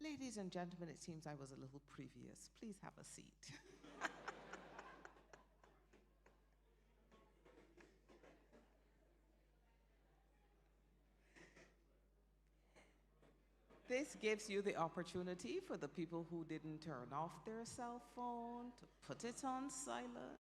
Ladies and gentlemen, it seems I was a little previous. Please have a seat. This gives you the opportunity for the people who didn't turn off their cell phone to put it on silent.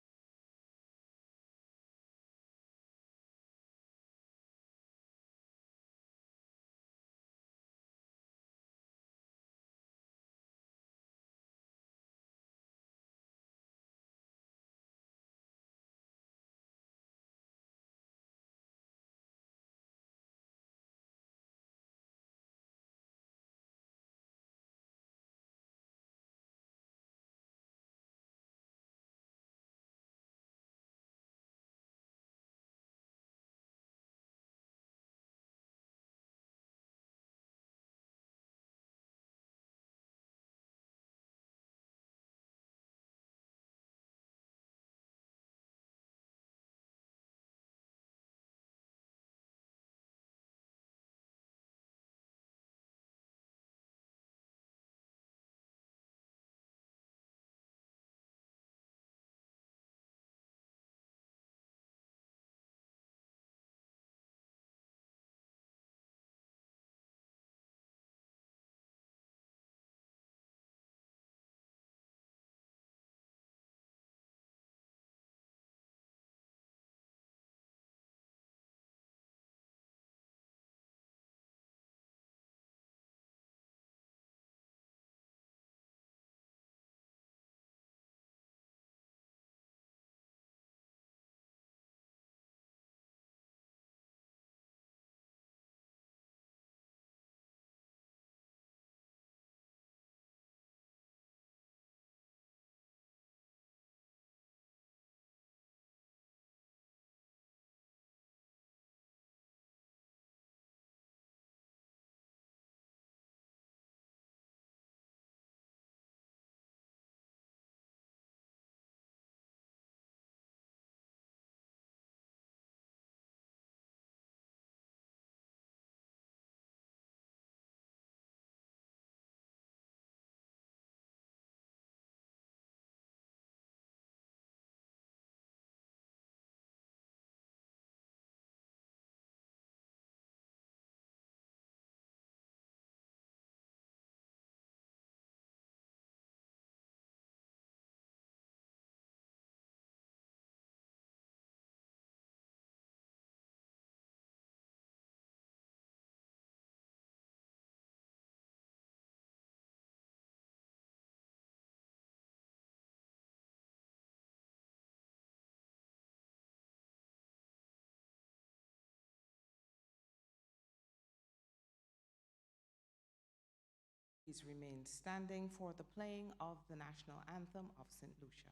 Please remain standing for the playing of the national anthem of St. Lucia.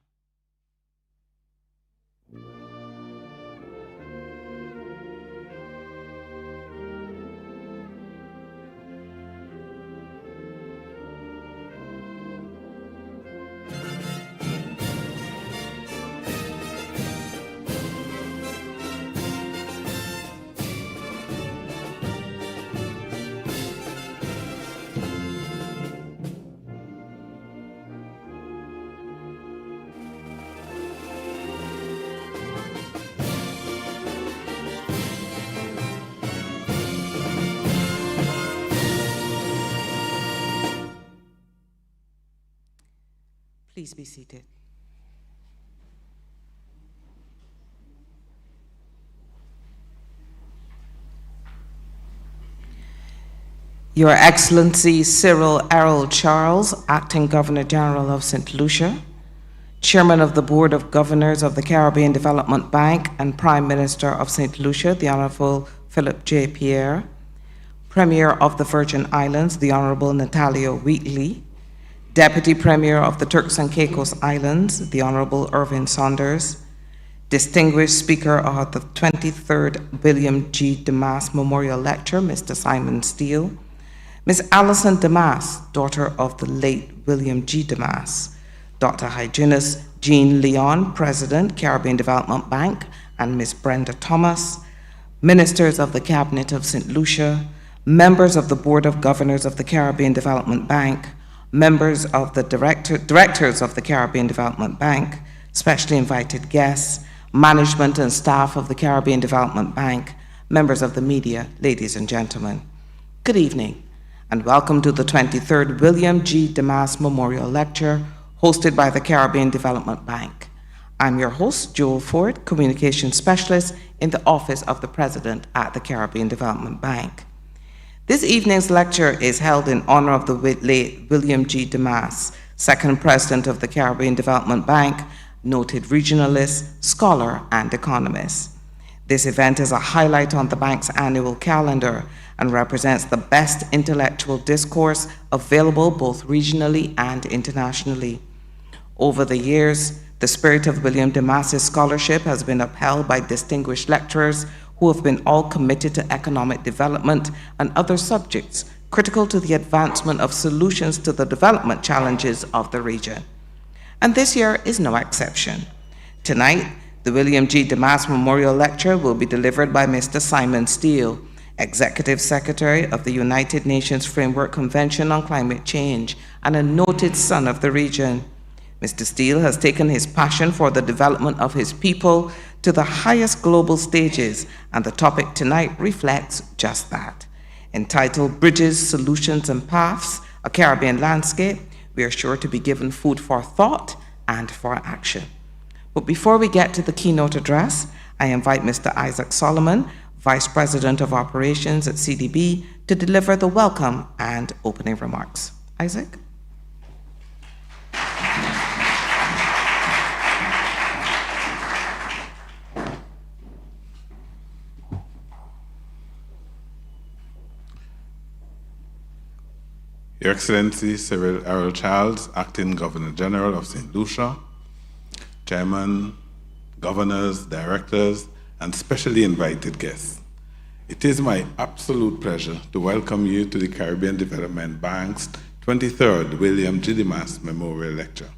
Please be seated. Your Excellency Cyril Errol Charles, Acting Governor General of St. Lucia, Chairman of the Board of Governors of the Caribbean Development Bank and Prime Minister of St. Lucia, the Honorable Philip J. Pierre, Premier of the Virgin Islands, the Honorable Natalia Wheatley, Deputy Premier of the Turks and Caicos Islands, the Honorable Irvin Saunders, Distinguished Speaker of the 23rd William G. Demas Memorial Lecture, Mr. Simon Stiell, Ms. Alison Demas, daughter of the late William G. Demas, Dr. Hyginus Jean Leon, President, Caribbean Development Bank, and Ms. Brenda Thomas, Ministers of the Cabinet of St. Lucia, members of the Board of Governors of the Caribbean Development Bank, members of the directors of the Caribbean Development Bank, specially invited guests, management and staff of the Caribbean Development Bank, members of the media, ladies and gentlemen. Good evening, and welcome to the 23rd William G. Demas Memorial Lecture, hosted by the Caribbean Development Bank. I'm your host, Joel Ford, Communications Specialist in the Office of the President at the Caribbean Development Bank. This evening's lecture is held in honor of the late William G. Demas, second President of the Caribbean Development Bank, noted regionalist, scholar, and economist. This event is a highlight on the bank's annual calendar and represents the best intellectual discourse available both regionally and internationally. Over the years, the spirit of William Demas's scholarship has been upheld by distinguished lecturers who have been all committed to economic development and other subjects critical to the advancement of solutions to the development challenges of the region. And this year is no exception. Tonight, the William G. Demas Memorial Lecture will be delivered by Mr. Simon Stiell, Executive Secretary of the United Nations Framework Convention on Climate Change and a noted son of the region. Mr. Stiell has taken his passion for the development of his people to the highest global stages, and the topic tonight reflects just that. Entitled Bridges, Solutions, and Paths, A Caribbean Landscape, we are sure to be given food for thought and for action. But before we get to the keynote address, I invite Mr. Isaac Solomon, Vice President of Operations at CDB, to deliver the welcome and opening remarks. Isaac? Your Excellency Cyril Errol Charles, Acting Governor General of St. Lucia, Chairman, Governors, Directors, and specially invited guests. It is my absolute pleasure to welcome you to the Caribbean Development Bank's 23rd William G. Demas Memorial Lecture.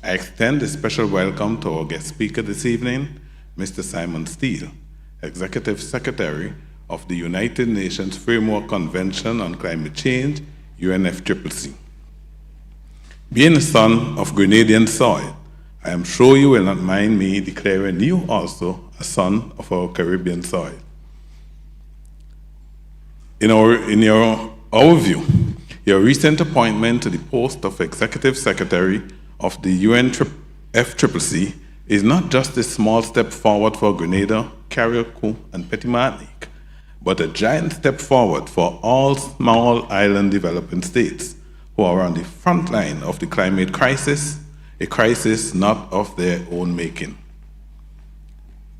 I extend a special welcome to our guest speaker this evening, Mr. Simon Stiell, Executive Secretary of the United Nations Framework Convention on Climate Change, UNFCCC. Being a son of Grenadian soil, I am sure you will not mind me declaring you also a son of our Caribbean soil. In our view, your recent appointment to the post of Executive Secretary of the UNFCCC is not just a small step forward for Grenada, Carriacou, and Petit Martinique, but a giant step forward for all small island developing states who are on the front line of the climate crisis, a crisis not of their own making.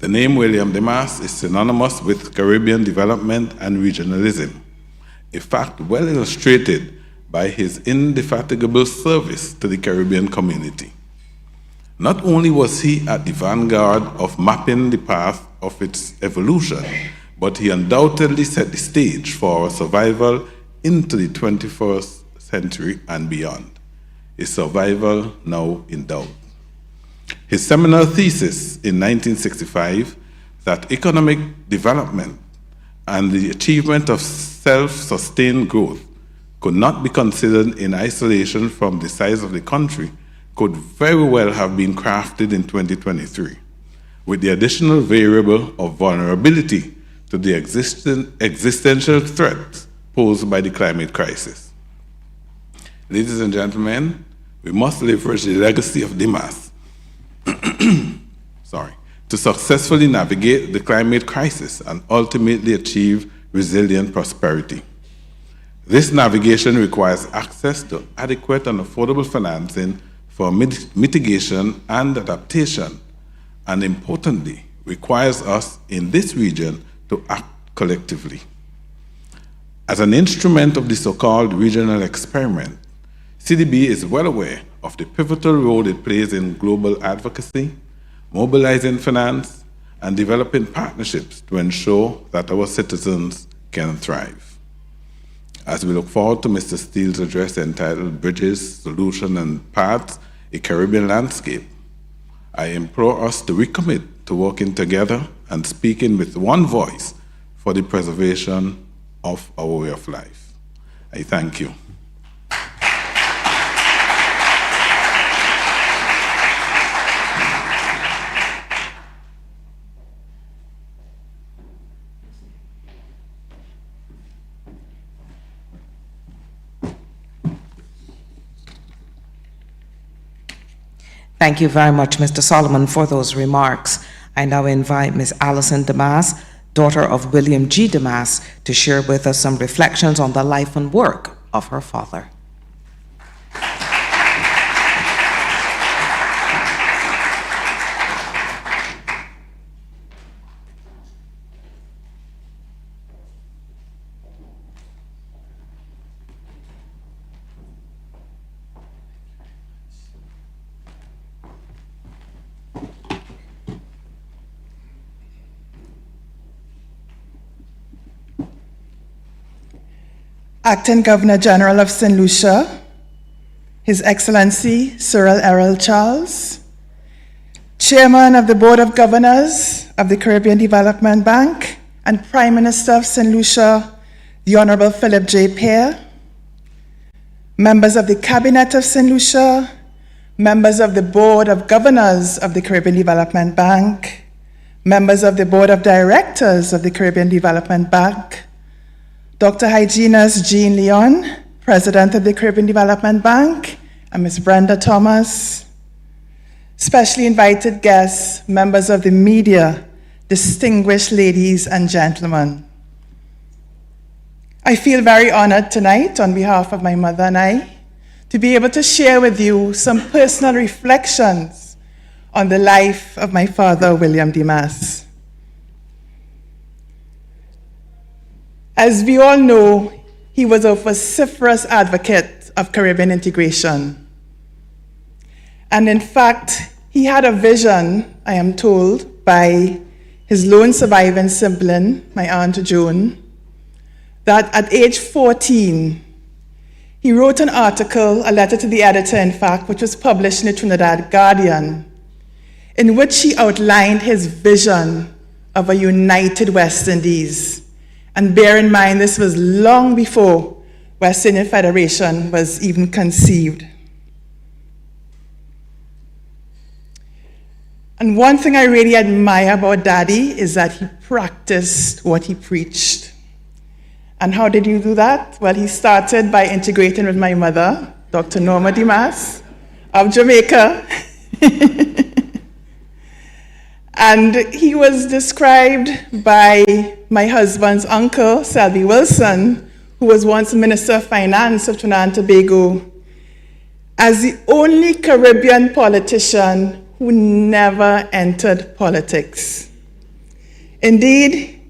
The name William Demas is synonymous with Caribbean development and regionalism, a fact well illustrated by his indefatigable service to the Caribbean community. Not only was he at the vanguard of mapping the path of its evolution, but he undoubtedly set the stage for our survival into the 21st century and beyond, a survival now in doubt. His seminal thesis in 1965, that economic development and the achievement of self-sustained growth could not be considered in isolation from the size of the country, could very well have been crafted in 2023, with the additional variable of vulnerability to the existential threats posed by the climate crisis. Ladies and gentlemen, we must leverage the legacy of Demas to successfully navigate the climate crisis and ultimately achieve resilient prosperity. This navigation requires access to adequate and affordable financing for mitigation and adaptation, and importantly, requires us in this region to act collectively. As an instrument of the so-called regional experiment, CDB is well aware of the pivotal role it plays in global advocacy, mobilizing finance, and developing partnerships to ensure that our citizens can thrive. As we look forward to Mr. Stiell's address entitled Bridges, Solutions, and Paths, a Caribbean Landscape, I implore us to recommit to working together and speaking with one voice for the preservation of our way of life. I thank you. Thank you very much, Mr. Solomon, for those remarks. I now invite Ms. Allison Demas, daughter of William G. Demas, to share with us some reflections on the life and work of her father. Acting Governor General of St. Lucia, His Excellency Cyril Errol Charles, Chairman of the Board of Governors of the Caribbean Development Bank, and Prime Minister of St. Lucia, the Honorable Philip J. Pear, members of the Cabinet of St. Lucia, members of the Board of Governors of the Caribbean Development Bank, members of the Board of Directors of the Caribbean Development Bank, Dr. Hyginus Jean Leon, President of the Caribbean Development Bank, and Ms. Brenda Thomas, specially invited guests, members of the media, distinguished ladies and gentlemen. I feel very honored tonight on behalf of my mother and I to be able to share with you some personal reflections on the life of my father, William Demas. As we all know, he was a vociferous advocate of Caribbean integration. And in fact, he had a vision, I am told, by his lone surviving sibling, my Aunt Joan, that at age 14, he wrote an article, a letter to the editor, in fact, which was published in the Trinidad Guardian, in which he outlined his vision of a united West Indies. And bear in mind, this was long before West Indian Federation was even conceived. And one thing I really admire about Daddy is that he practiced what he preached. And how did he do that? Well, he started by integrating with my mother, Dr. Norma Demas of Jamaica. And he was described by my husband's uncle, Selby Wilson, who was once Minister of Finance of Trinidad and Tobago, as the only Caribbean politician who never entered politics. Indeed,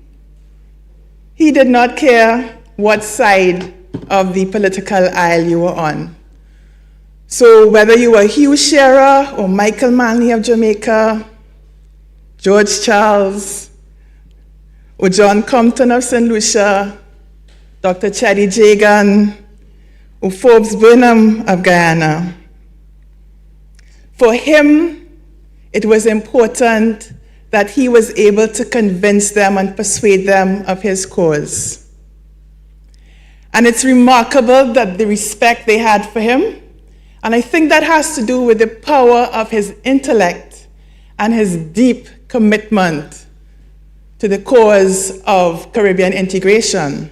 he did not care what side of the political aisle you were on. So whether you were Hugh Shearer or Michael Manley of Jamaica, George Charles, or John Compton of St. Lucia, Dr. Cheddy Jagan, or Forbes Burnham of Guyana. For him, it was important that he was able to convince them and persuade them of his cause. And it's remarkable that the respect they had for him, and I think that has to do with the power of his intellect and his deep commitment to the cause of Caribbean integration.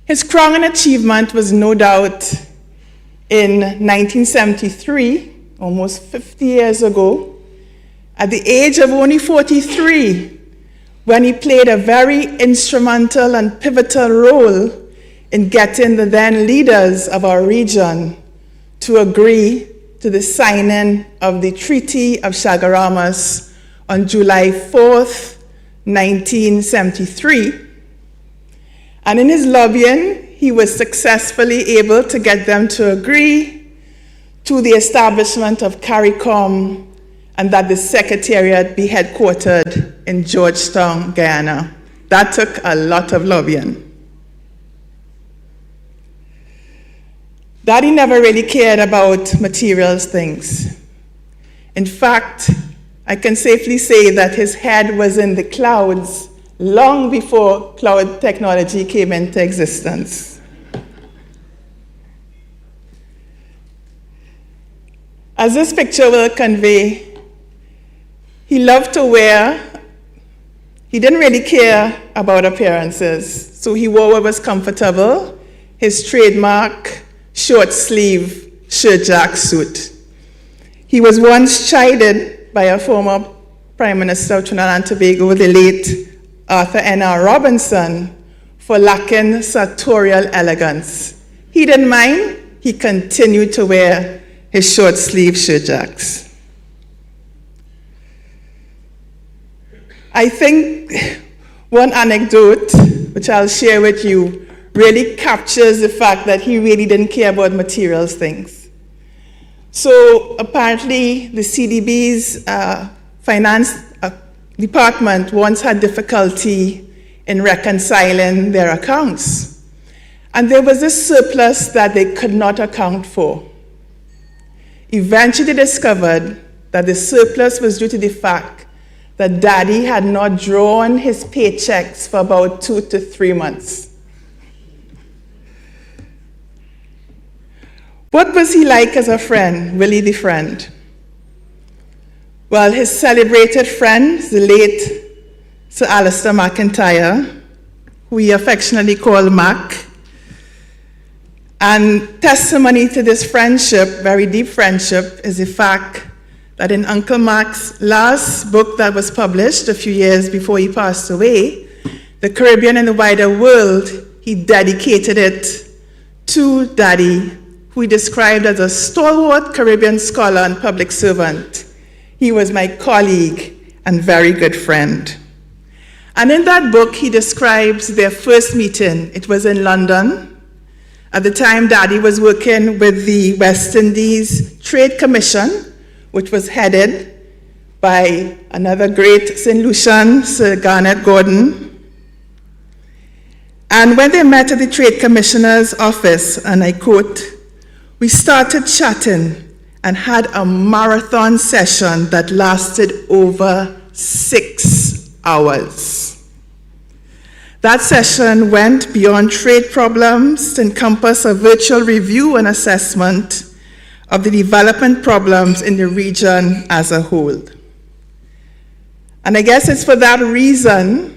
His crowning achievement was no doubt in 1973, almost 50 years ago, at the age of only 43, when he played a very instrumental and pivotal role in getting the then leaders of our region to agree to the signing of the Treaty of Chaguaramas on July 4th, 1973. And in his lobbying, he was successfully able to get them to agree to the establishment of CARICOM and that the Secretariat be headquartered in Georgetown, Guyana. That took a lot of lobbying. Daddy never really cared about material things. In fact, I can safely say that his head was in the clouds long before cloud technology came into existence. As this picture will convey, he loved to wear, he didn't really care about appearances, so he wore what was comfortable, his trademark short sleeve shirt jack suit. He was once chided by a former Prime Minister of Trinidad and Tobago, the late Arthur N.R. Robinson, for lacking sartorial elegance. He didn't mind, he continued to wear his short sleeve shirt jacks. I think one anecdote, which I'll share with you, really captures the fact that he really didn't care about materials things. So apparently the CDB's finance department once had difficulty in reconciling their accounts. And there was a surplus that they could not account for. Eventually they discovered that the surplus was due to the fact that Daddy had not drawn his paychecks for about 2 to 3 months. What was he like as a friend, Willie the friend? Well, his celebrated friend, the late Sir Alistair McIntyre, who he affectionately called Mac, and testimony to this friendship, very deep friendship, is the fact that in Uncle Mac's last book that was published a few years before he passed away, The Caribbean and the Wider World, he dedicated it to Daddy, who he described as a stalwart Caribbean scholar and public servant. He was my colleague and very good friend. And in that book, he describes their first meeting. It was in London. At the time, Daddy was working with the West Indies Trade Commission, which was headed by another great St. Lucian, Sir Garnet Gordon. And when they met at the Trade Commissioner's office, and I quote, "We started chatting and had a marathon session that lasted over 6 hours. That session went beyond trade problems to encompass a virtual review and assessment of the development problems in the region as a whole." And I guess it's for that reason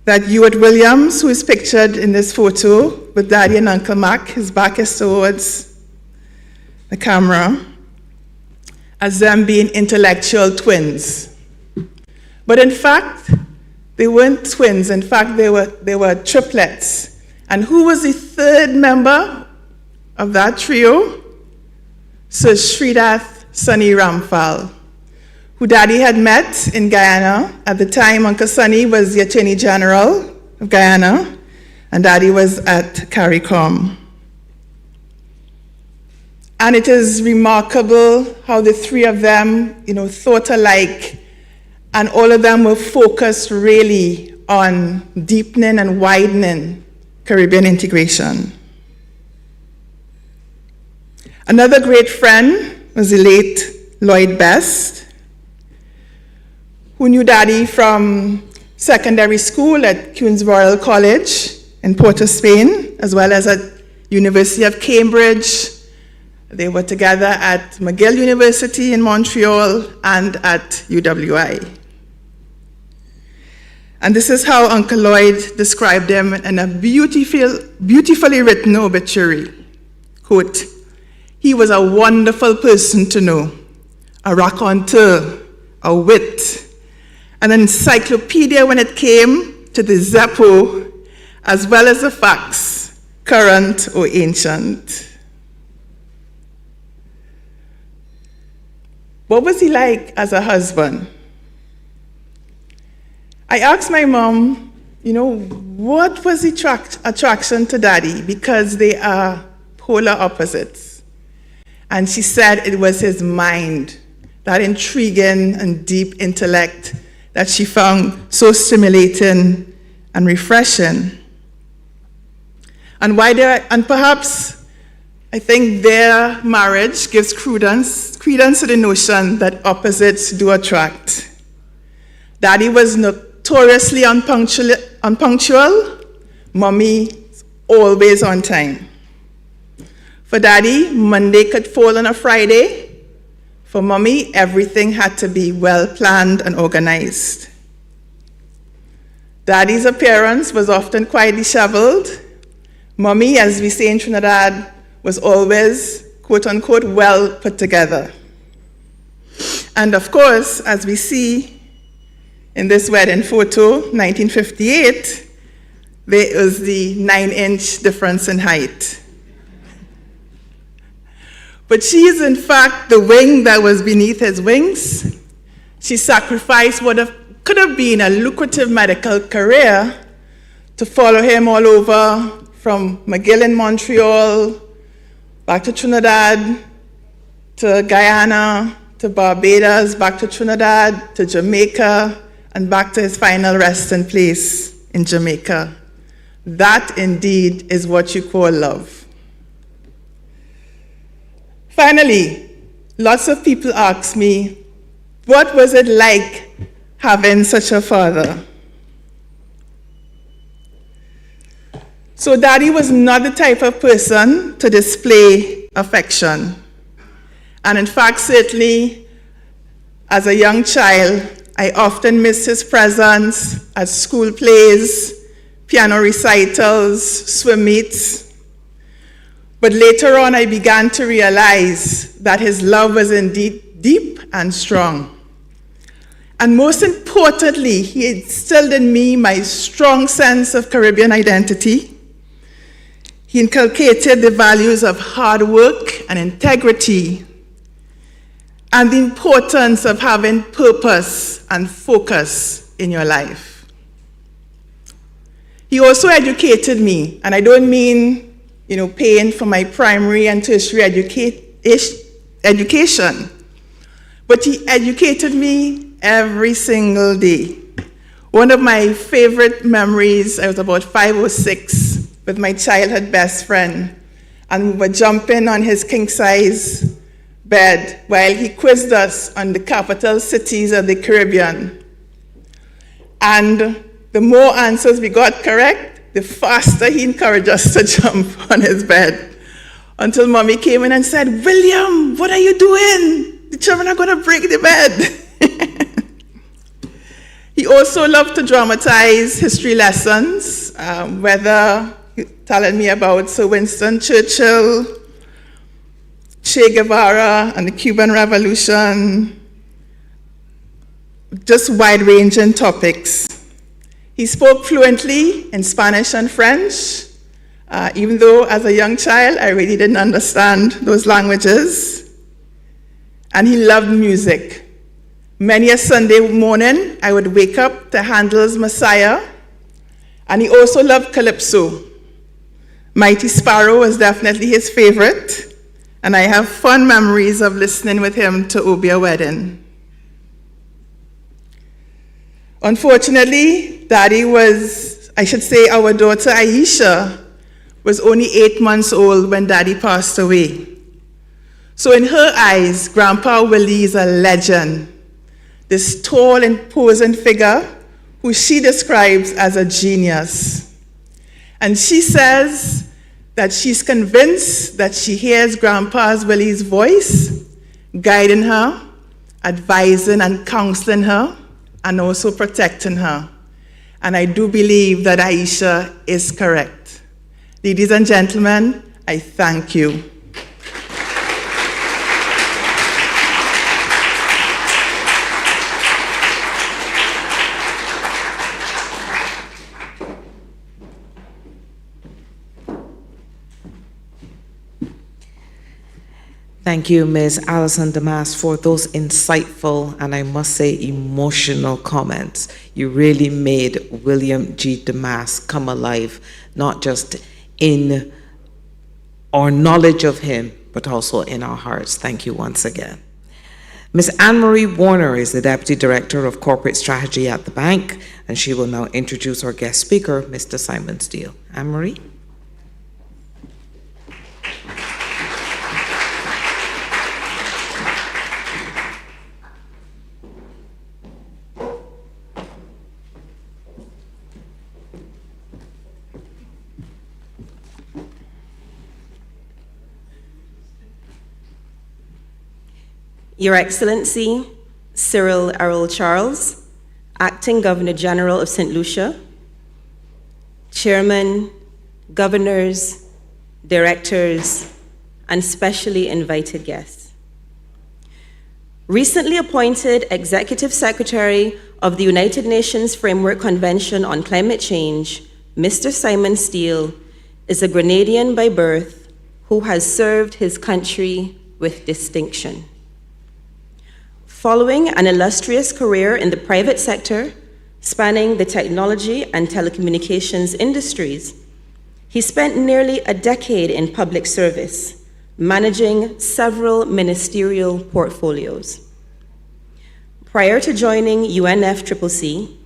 that Ewart Williams, who is pictured in this photo with Daddy and Uncle Mac, his back is towards the camera, as them being intellectual twins. But in fact, they weren't twins. In fact, they were triplets. And who was the third member of that trio? Sir Sridath Sunny Ramphal, who Daddy had met in Guyana. At the time, Uncle Sunny was the Attorney General of Guyana, and Daddy was at CARICOM. And it is remarkable how the three of them, thought alike, and all of them were focused really on deepening and widening Caribbean integration. Another great friend was the late Lloyd Best, who knew Daddy from secondary school at Queen's Royal College in Port of Spain, as well as at University of Cambridge. They were together at McGill University in Montreal and at UWI. And this is how Uncle Lloyd described him in a beautifully written obituary. Quote, "He was a wonderful person to know, a raconteur, a wit, an encyclopedia when it came to the Zeppo, as well as the facts, current or ancient." What was he like as a husband? I asked my mom, what was the attraction to Daddy? Because they are polar opposites. And she said it was his mind, that intriguing and deep intellect that she found so stimulating and refreshing. And perhaps I think their marriage gives credence to the notion that opposites do attract. Daddy was notoriously unpunctual, Mommy is always on time. For Daddy, Monday could fall on a Friday. For Mommy, everything had to be well planned and organized. Daddy's appearance was often quite disheveled. Mommy, as we say in Trinidad, was always, quote unquote, well put together. And of course, as we see in this wedding photo, 1958, there is the 9-inch difference in height. But she is in fact the wing that was beneath his wings. She sacrificed what could have been a lucrative medical career to follow him all over, from McGill in Montreal, back to Trinidad, to Guyana, to Barbados, back to Trinidad, to Jamaica, and back to his final resting place in Jamaica. That indeed is what you call love. Finally, lots of people ask me, what was it like having such a father? So Daddy was not the type of person to display affection. And in fact, certainly, as a young child, I often missed his presence at school plays, piano recitals, swim meets. But later on, I began to realize that his love was indeed deep and strong. And most importantly, he instilled in me my strong sense of Caribbean identity. He inculcated the values of hard work and integrity, and the importance of having purpose and focus in your life. He also educated me, and I don't mean, paying for my primary and tertiary education, but he educated me every single day. One of my favorite memories, I was about 5 or 6, with my childhood best friend, and we were jumping on his king-size bed while he quizzed us on the capital cities of the Caribbean. And the more answers we got correct, the faster he encouraged us to jump on his bed, until Mommy came in and said, "William, what are you doing? The children are going to break the bed." He also loved to dramatize history lessons, whether telling me about Sir Winston Churchill, Che Guevara, and the Cuban Revolution, just wide-ranging topics. He spoke fluently in Spanish and French, even though as a young child I really didn't understand those languages. And he loved music. Many a Sunday morning I would wake up to Handel's Messiah, and he also loved calypso. Mighty Sparrow was definitely his favorite, and I have fond memories of listening with him to Obia Wedding. Unfortunately, Daddy our daughter Aisha was only 8 months old when Daddy passed away. So in her eyes, Grandpa Willie is a legend, this tall, imposing figure who she describes as a genius. And she says that she's convinced that she hears Grandpa's Willie's voice, guiding her, advising and counseling her, and also protecting her. And I do believe that Aisha is correct. Ladies and gentlemen, I thank you. Thank you, Ms. Alison Demas, for those insightful and I must say emotional comments. You really made William G. Demas come alive, not just in our knowledge of him, but also in our hearts. Thank you once again. Ms. Anne-Marie Warner is the Deputy Director of Corporate Strategy at the bank, and she will now introduce our guest speaker, Mr. Simon Stiell. Anne-Marie? Your Excellency, Cyril Errol Charles, Acting Governor General of St. Lucia, Chairman, Governors, Directors, and specially invited guests. Recently appointed Executive Secretary of the United Nations Framework Convention on Climate Change, Mr. Simon Stiell is a Grenadian by birth who has served his country with distinction. Following an illustrious career in the private sector, spanning the technology and telecommunications industries, he spent nearly a decade in public service, managing several ministerial portfolios. Prior to joining UNFCCC,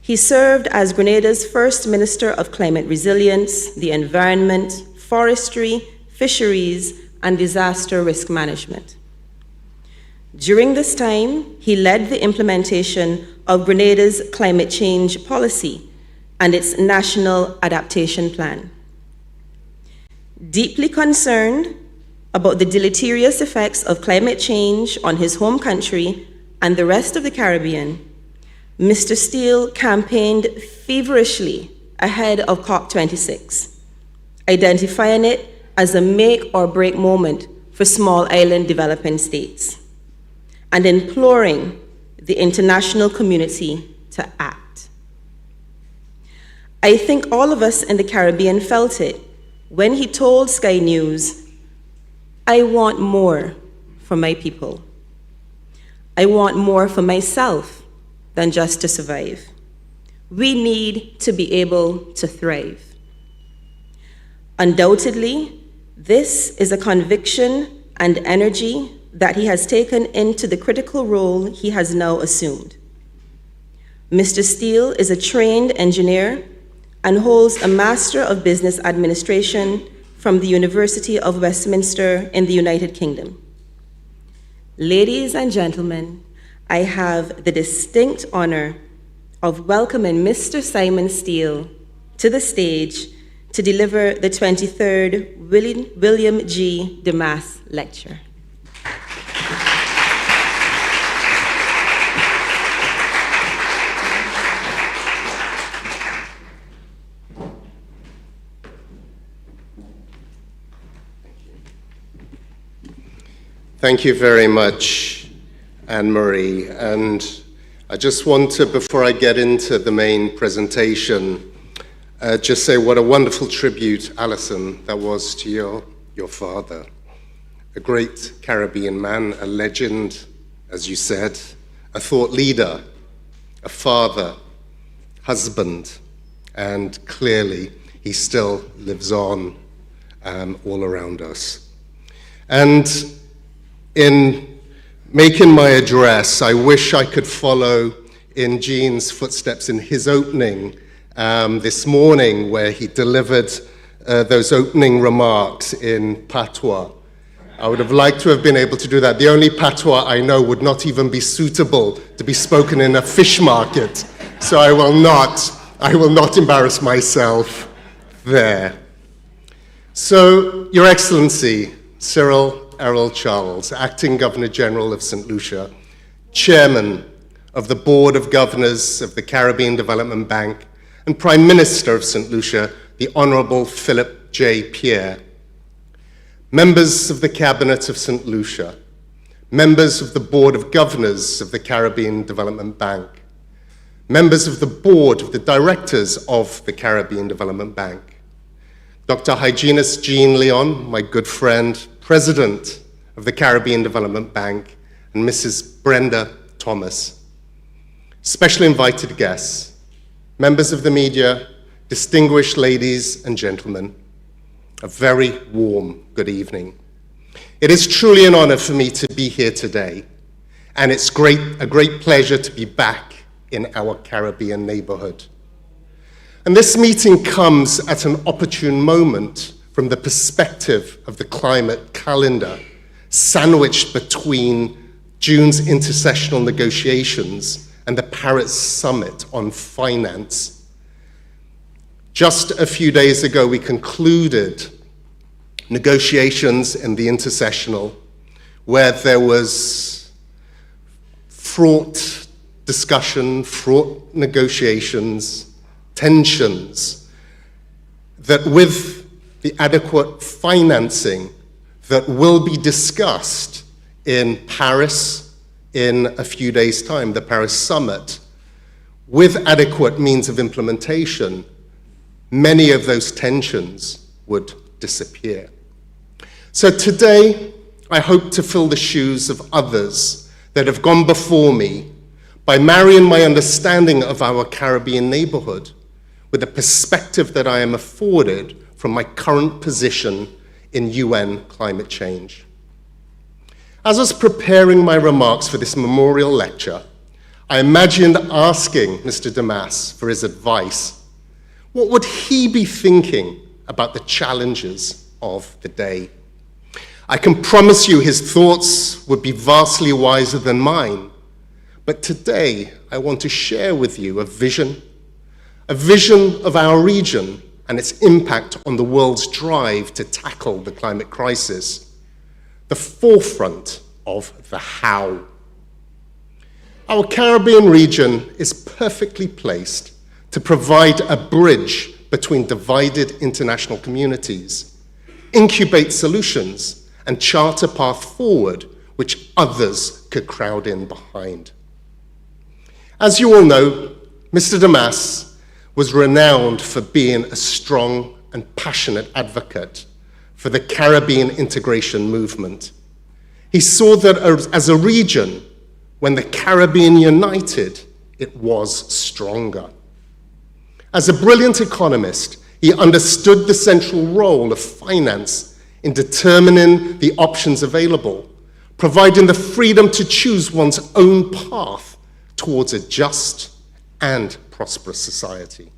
he served as Grenada's first Minister of Climate Resilience, the Environment, Forestry, Fisheries, and Disaster Risk Management. During this time, he led the implementation of Grenada's climate change policy and its National Adaptation Plan. Deeply concerned about the deleterious effects of climate change on his home country and the rest of the Caribbean, Mr. Stiell campaigned feverishly ahead of COP26, identifying it as a make or break moment for small island developing states, and imploring the international community to act. I think all of us in the Caribbean felt it when he told Sky News, "I want more for my people. I want more for myself than just to survive. We need to be able to thrive." Undoubtedly, this is a conviction and energy that he has taken into the critical role he has now assumed. Mr. Stiell is a trained engineer and holds a Master of Business Administration from the University of Westminster in the United Kingdom. Ladies and gentlemen, I have the distinct honor of welcoming Mr. Simon Stiell to the stage to deliver the 23rd William G. Demas Lecture. Thank you very much, Anne-Marie. And I just want to, before I get into the main presentation, just say what a wonderful tribute, Alison, that was to your father. A great Caribbean man, a legend, as you said, a thought leader, a father, husband, and clearly he still lives on all around us. And in making my address, I wish I could follow in Jean's footsteps in his opening this morning, where he delivered those opening remarks in patois. I would have liked to have been able to do that. The only patois I know would not even be suitable to be spoken in a fish market, so I will not embarrass myself there. So, Your Excellency, Cyril Errol Charles, Acting Governor General of St. Lucia, Chairman of the Board of Governors of the Caribbean Development Bank, and Prime Minister of St. Lucia, the Honorable Philip J. Pierre, members of the Cabinet of St. Lucia, members of the Board of Governors of the Caribbean Development Bank, members of the Board of the Directors of the Caribbean Development Bank, Dr. Hygienist Jean Leon, my good friend, President of the Caribbean Development Bank, and Mrs. Brenda Thomas. Special invited guests, members of the media, distinguished ladies and gentlemen, a very warm good evening. It is truly an honor for me to be here today, and it's a great pleasure to be back in our Caribbean neighborhood. And this meeting comes at an opportune moment from the perspective of the climate calendar, sandwiched between June's intersessional negotiations and the Paris Summit on Finance. Just a few days ago, we concluded negotiations in the intersessional, where there was fraught discussion, fraught negotiations, tensions, that with the adequate financing that will be discussed in Paris in a few days' time, the Paris Summit, with adequate means of implementation, many of those tensions would disappear. So today, I hope to fill the shoes of others that have gone before me by marrying my understanding of our Caribbean neighborhood with the perspective that I am afforded from my current position in UN climate change. As I was preparing my remarks for this memorial lecture, I imagined asking Mr. Demas for his advice. What would he be thinking about the challenges of the day? I can promise you his thoughts would be vastly wiser than mine. But today, I want to share with you a vision of our region and its impact on the world's drive to tackle the climate crisis, the forefront of the how. Our Caribbean region is perfectly placed to provide a bridge between divided international communities, incubate solutions, and chart a path forward which others could crowd in behind. As you all know, Mr. Demas was renowned for being a strong and passionate advocate for the Caribbean integration movement. He saw that as a region, when the Caribbean united, it was stronger. As a brilliant economist, he understood the central role of finance in determining the options available, providing the freedom to choose one's own path towards a just and prosperous society.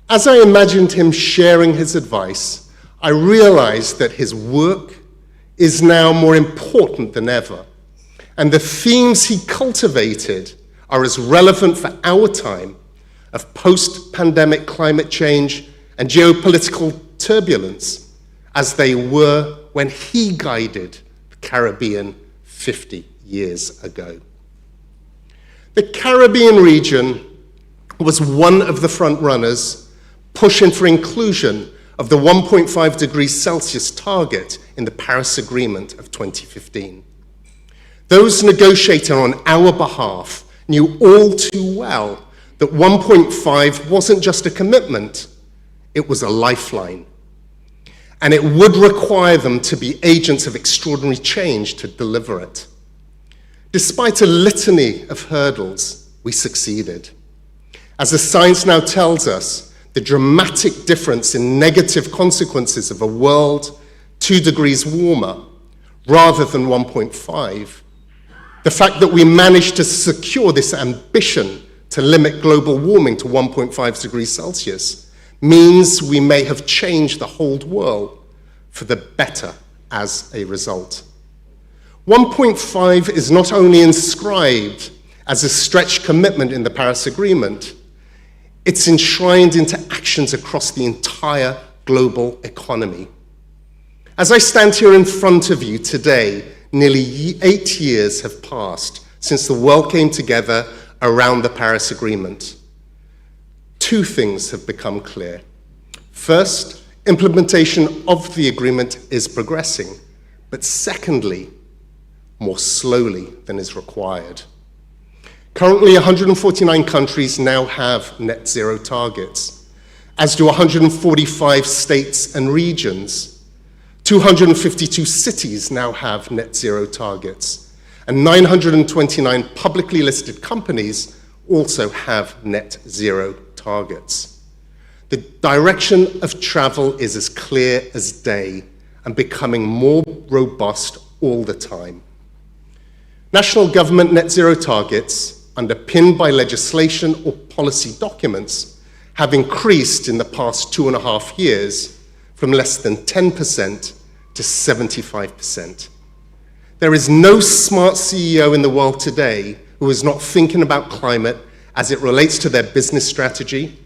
As I imagined him sharing his advice, I realized that his work is now more important than ever, and the themes he cultivated are as relevant for our time of post-pandemic climate change and geopolitical turbulence as they were when he guided the Caribbean 50 years ago. The Caribbean region was one of the front runners pushing for inclusion of the 1.5 degrees Celsius target in the Paris Agreement of 2015. Those negotiating on our behalf knew all too well that 1.5 wasn't just a commitment, it was a lifeline. And it would require them to be agents of extraordinary change to deliver it. Despite a litany of hurdles, we succeeded. As the science now tells us, the dramatic difference in negative consequences of a world 2 degrees warmer rather than 1.5, the fact that we managed to secure this ambition to limit global warming to 1.5 degrees Celsius means we may have changed the whole world for the better as a result. 1.5 is not only inscribed as a stretch commitment in the Paris Agreement, it's enshrined into actions across the entire global economy. As I stand here in front of you today, nearly 8 years have passed since the world came together around the Paris Agreement. Two things have become clear. First, implementation of the agreement is progressing, but secondly, more slowly than is required. Currently, 149 countries now have net zero targets, as do 145 states and regions. 252 cities now have net zero targets, and 929 publicly listed companies also have net zero targets. The direction of travel is as clear as day and becoming more robust all the time. National government net zero targets, underpinned by legislation or policy documents, have increased in the past 2.5 years from less than 10% to 75%. There is no smart CEO in the world today who is not thinking about climate as it relates to their business strategy,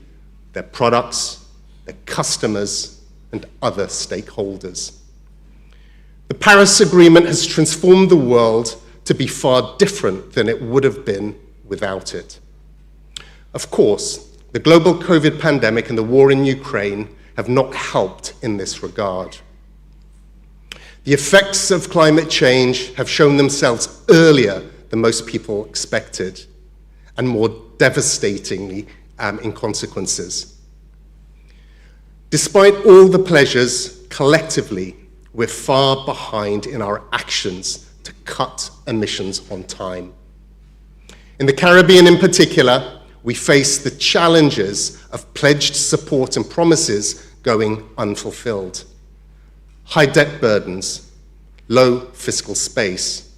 their products, their customers, and other stakeholders. The Paris Agreement has transformed the world to be far different than it would have been without it. Of course, the global COVID pandemic and the war in Ukraine have not helped in this regard. The effects of climate change have shown themselves earlier than most people expected, and more devastatingly in consequences. Despite all the pleasures, collectively, we're far behind in our actions to cut emissions on time. In the Caribbean in particular, we face the challenges of pledged support and promises going unfulfilled. High debt burdens, low fiscal space,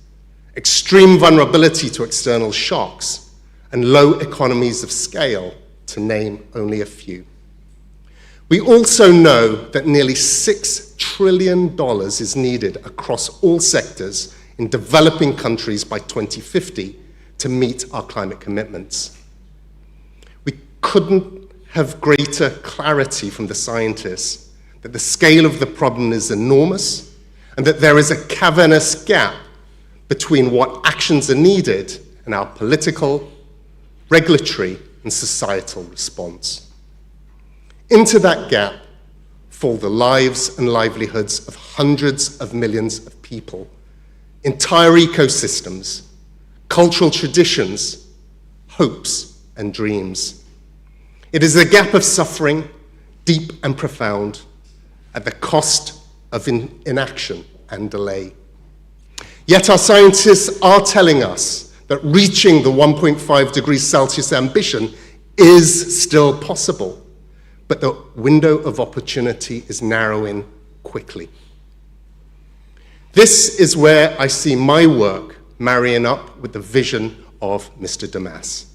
extreme vulnerability to external shocks, and low economies of scale, to name only a few. We also know that nearly $6 trillion is needed across all sectors in developing countries by 2050 to meet our climate commitments. We couldn't have greater clarity from the scientists that the scale of the problem is enormous and that there is a cavernous gap between what actions are needed and our political, regulatory, and societal response. Into that gap fall the lives and livelihoods of hundreds of millions of people, entire ecosystems, cultural traditions, hopes, and dreams. It is a gap of suffering, deep and profound, at the cost of inaction and delay. Yet our scientists are telling us that reaching the 1.5 degrees Celsius ambition is still possible, but the window of opportunity is narrowing quickly. This is where I see my work marrying up with the vision of Mr. Demas.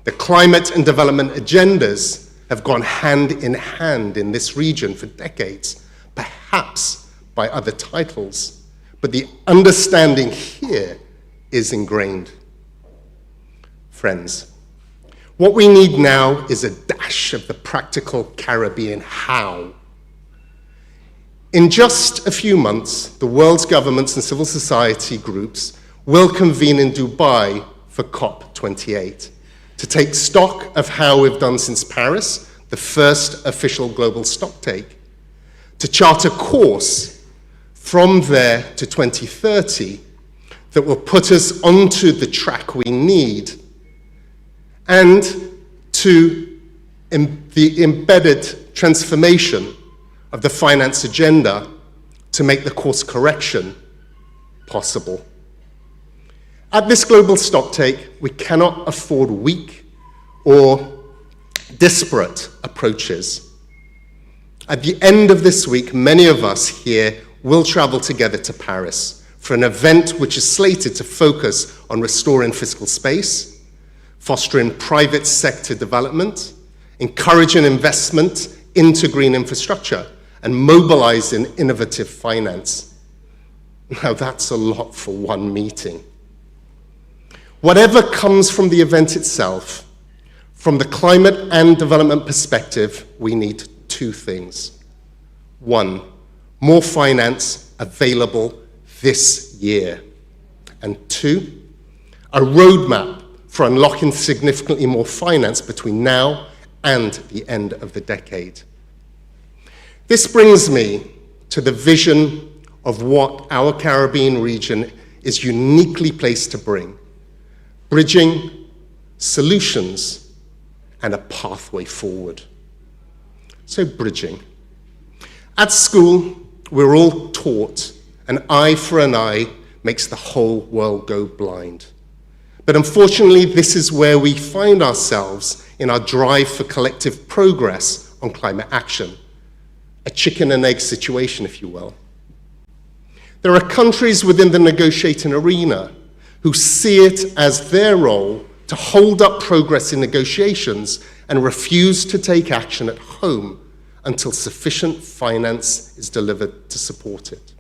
The climate and development agendas have gone hand in this region for decades, perhaps by other titles, but the understanding here is ingrained. Friends, what we need now is a dash of the practical Caribbean how. In just a few months, the world's governments and civil society groups will convene in Dubai for COP28 to take stock of how we've done since Paris, the first official global stocktake, to chart a course from there to 2030 that will put us onto the track we need, and to the embedded transformation of the finance agenda to make the course correction possible. At this global stocktake, we cannot afford weak or disparate approaches. At the end of this week, many of us here will travel together to Paris for an event which is slated to focus on restoring fiscal space, fostering private sector development, encouraging investment into green infrastructure, and mobilizing innovative finance. Now that's a lot for one meeting. Whatever comes from the event itself, from the climate and development perspective, we need two things. One, more finance available this year. And two, a roadmap for unlocking significantly more finance between now and the end of the decade. This brings me to the vision of what our Caribbean region is uniquely placed to bring: bridging, solutions, and a pathway forward. So bridging. At school, we're all taught an eye for an eye makes the whole world go blind. But unfortunately, this is where we find ourselves in our drive for collective progress on climate action. A chicken and egg situation, if you will. There are countries within the negotiating arena who see it as their role to hold up progress in negotiations and refuse to take action at home until sufficient finance is delivered to support it.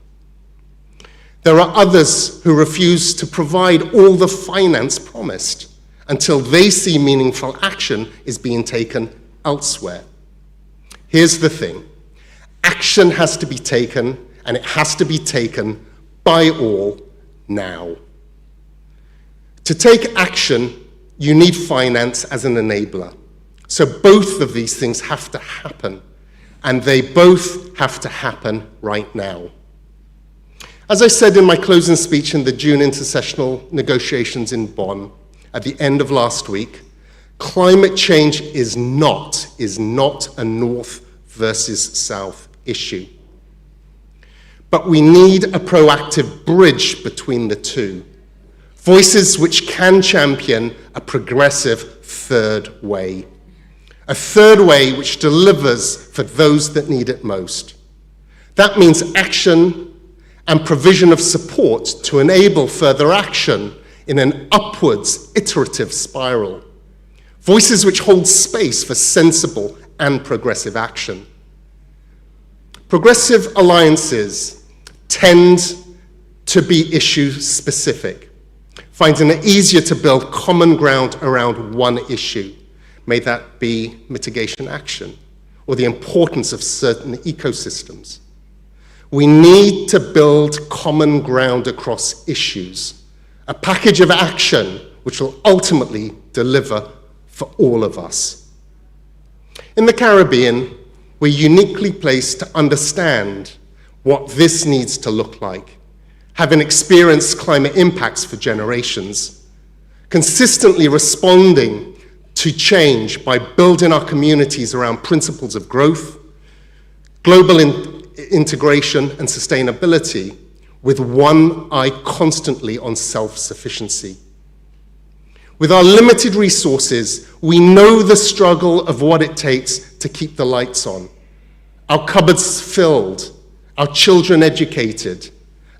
There are others who refuse to provide all the finance promised until they see meaningful action is being taken elsewhere. Here's the thing. Action has to be taken, and it has to be taken by all now. To take action, you need finance as an enabler. So both of these things have to happen, and they both have to happen right now. As I said in my closing speech in the June intersessional negotiations in Bonn at the end of last week, climate change is not a North versus South issue. But we need a proactive bridge between the two. Voices which can champion a progressive third way. A third way which delivers for those that need it most. That means action and provision of support to enable further action in an upwards iterative spiral. Voices which hold space for sensible and progressive action. Progressive alliances tend to be issue-specific, finding it easier to build common ground around one issue. May that be mitigation action or the importance of certain ecosystems. We need to build common ground across issues, a package of action which will ultimately deliver for all of us. In the Caribbean, we're uniquely placed to understand what this needs to look like, having experienced climate impacts for generations, consistently responding to change by building our communities around principles of growth, global integration and sustainability, with one eye constantly on self-sufficiency. With our limited resources, we know the struggle of what it takes to keep the lights on, our cupboards filled, our children educated,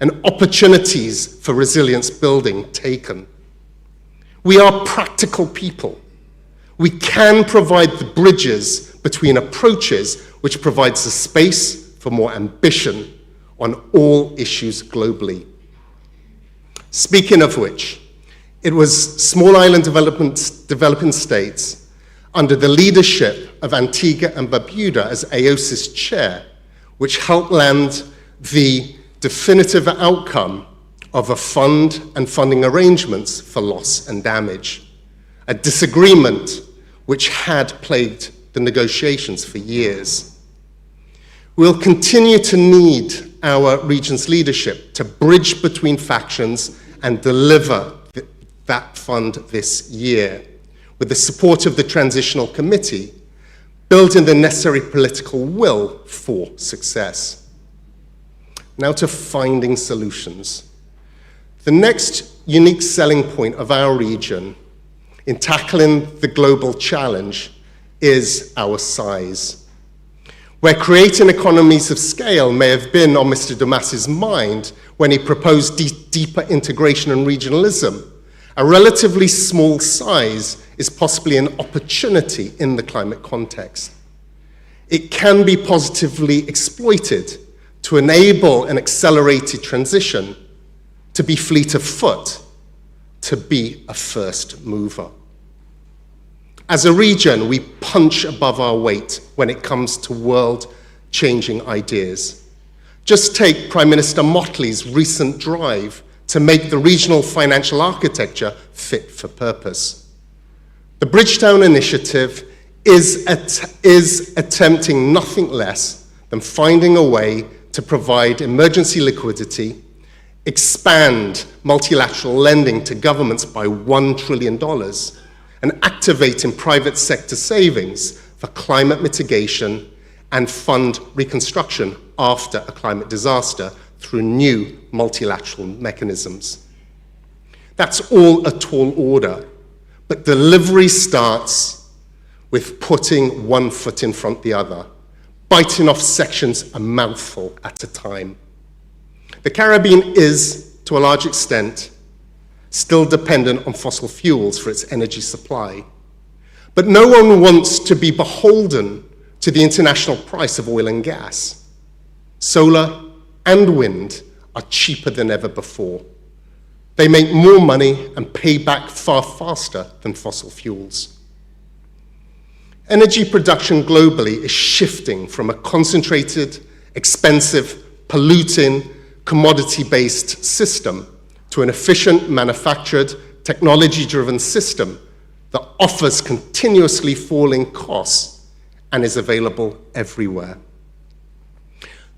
and opportunities for resilience building taken. We are practical people. We can provide the bridges between approaches which provides the space for more ambition on all issues globally. Speaking of which, it was small island developing states under the leadership of Antigua and Barbuda as AOSIS chair, which helped land the definitive outcome of a fund and funding arrangements for loss and damage, a disagreement which had plagued the negotiations for years. We'll continue to need our region's leadership to bridge between factions and deliver that fund this year, with the support of the Transitional Committee, building the necessary political will for success. Now to finding solutions. The next unique selling point of our region in tackling the global challenge is our size. Where creating economies of scale may have been on Mr. Demas's mind when he proposed deeper integration and regionalism, a relatively small size is possibly an opportunity in the climate context. It can be positively exploited to enable an accelerated transition, to be fleet of foot, to be a first mover. As a region, we punch above our weight when it comes to world-changing ideas. Just take Prime Minister Motley's recent drive to make the regional financial architecture fit for purpose. The Bridgetown Initiative is attempting nothing less than finding a way to provide emergency liquidity, expand multilateral lending to governments by $1 trillion, and activating private sector savings for climate mitigation and fund reconstruction after a climate disaster through new multilateral mechanisms. That's all a tall order, but delivery starts with putting one foot in front of the other, biting off sections a mouthful at a time. The Caribbean is, to a large extent, still dependent on fossil fuels for its energy supply. But no one wants to be beholden to the international price of oil and gas. Solar and wind are cheaper than ever before. They make more money and pay back far faster than fossil fuels. Energy production globally is shifting from a concentrated, expensive, polluting, commodity-based system to an efficient, manufactured, technology-driven system that offers continuously falling costs and is available everywhere.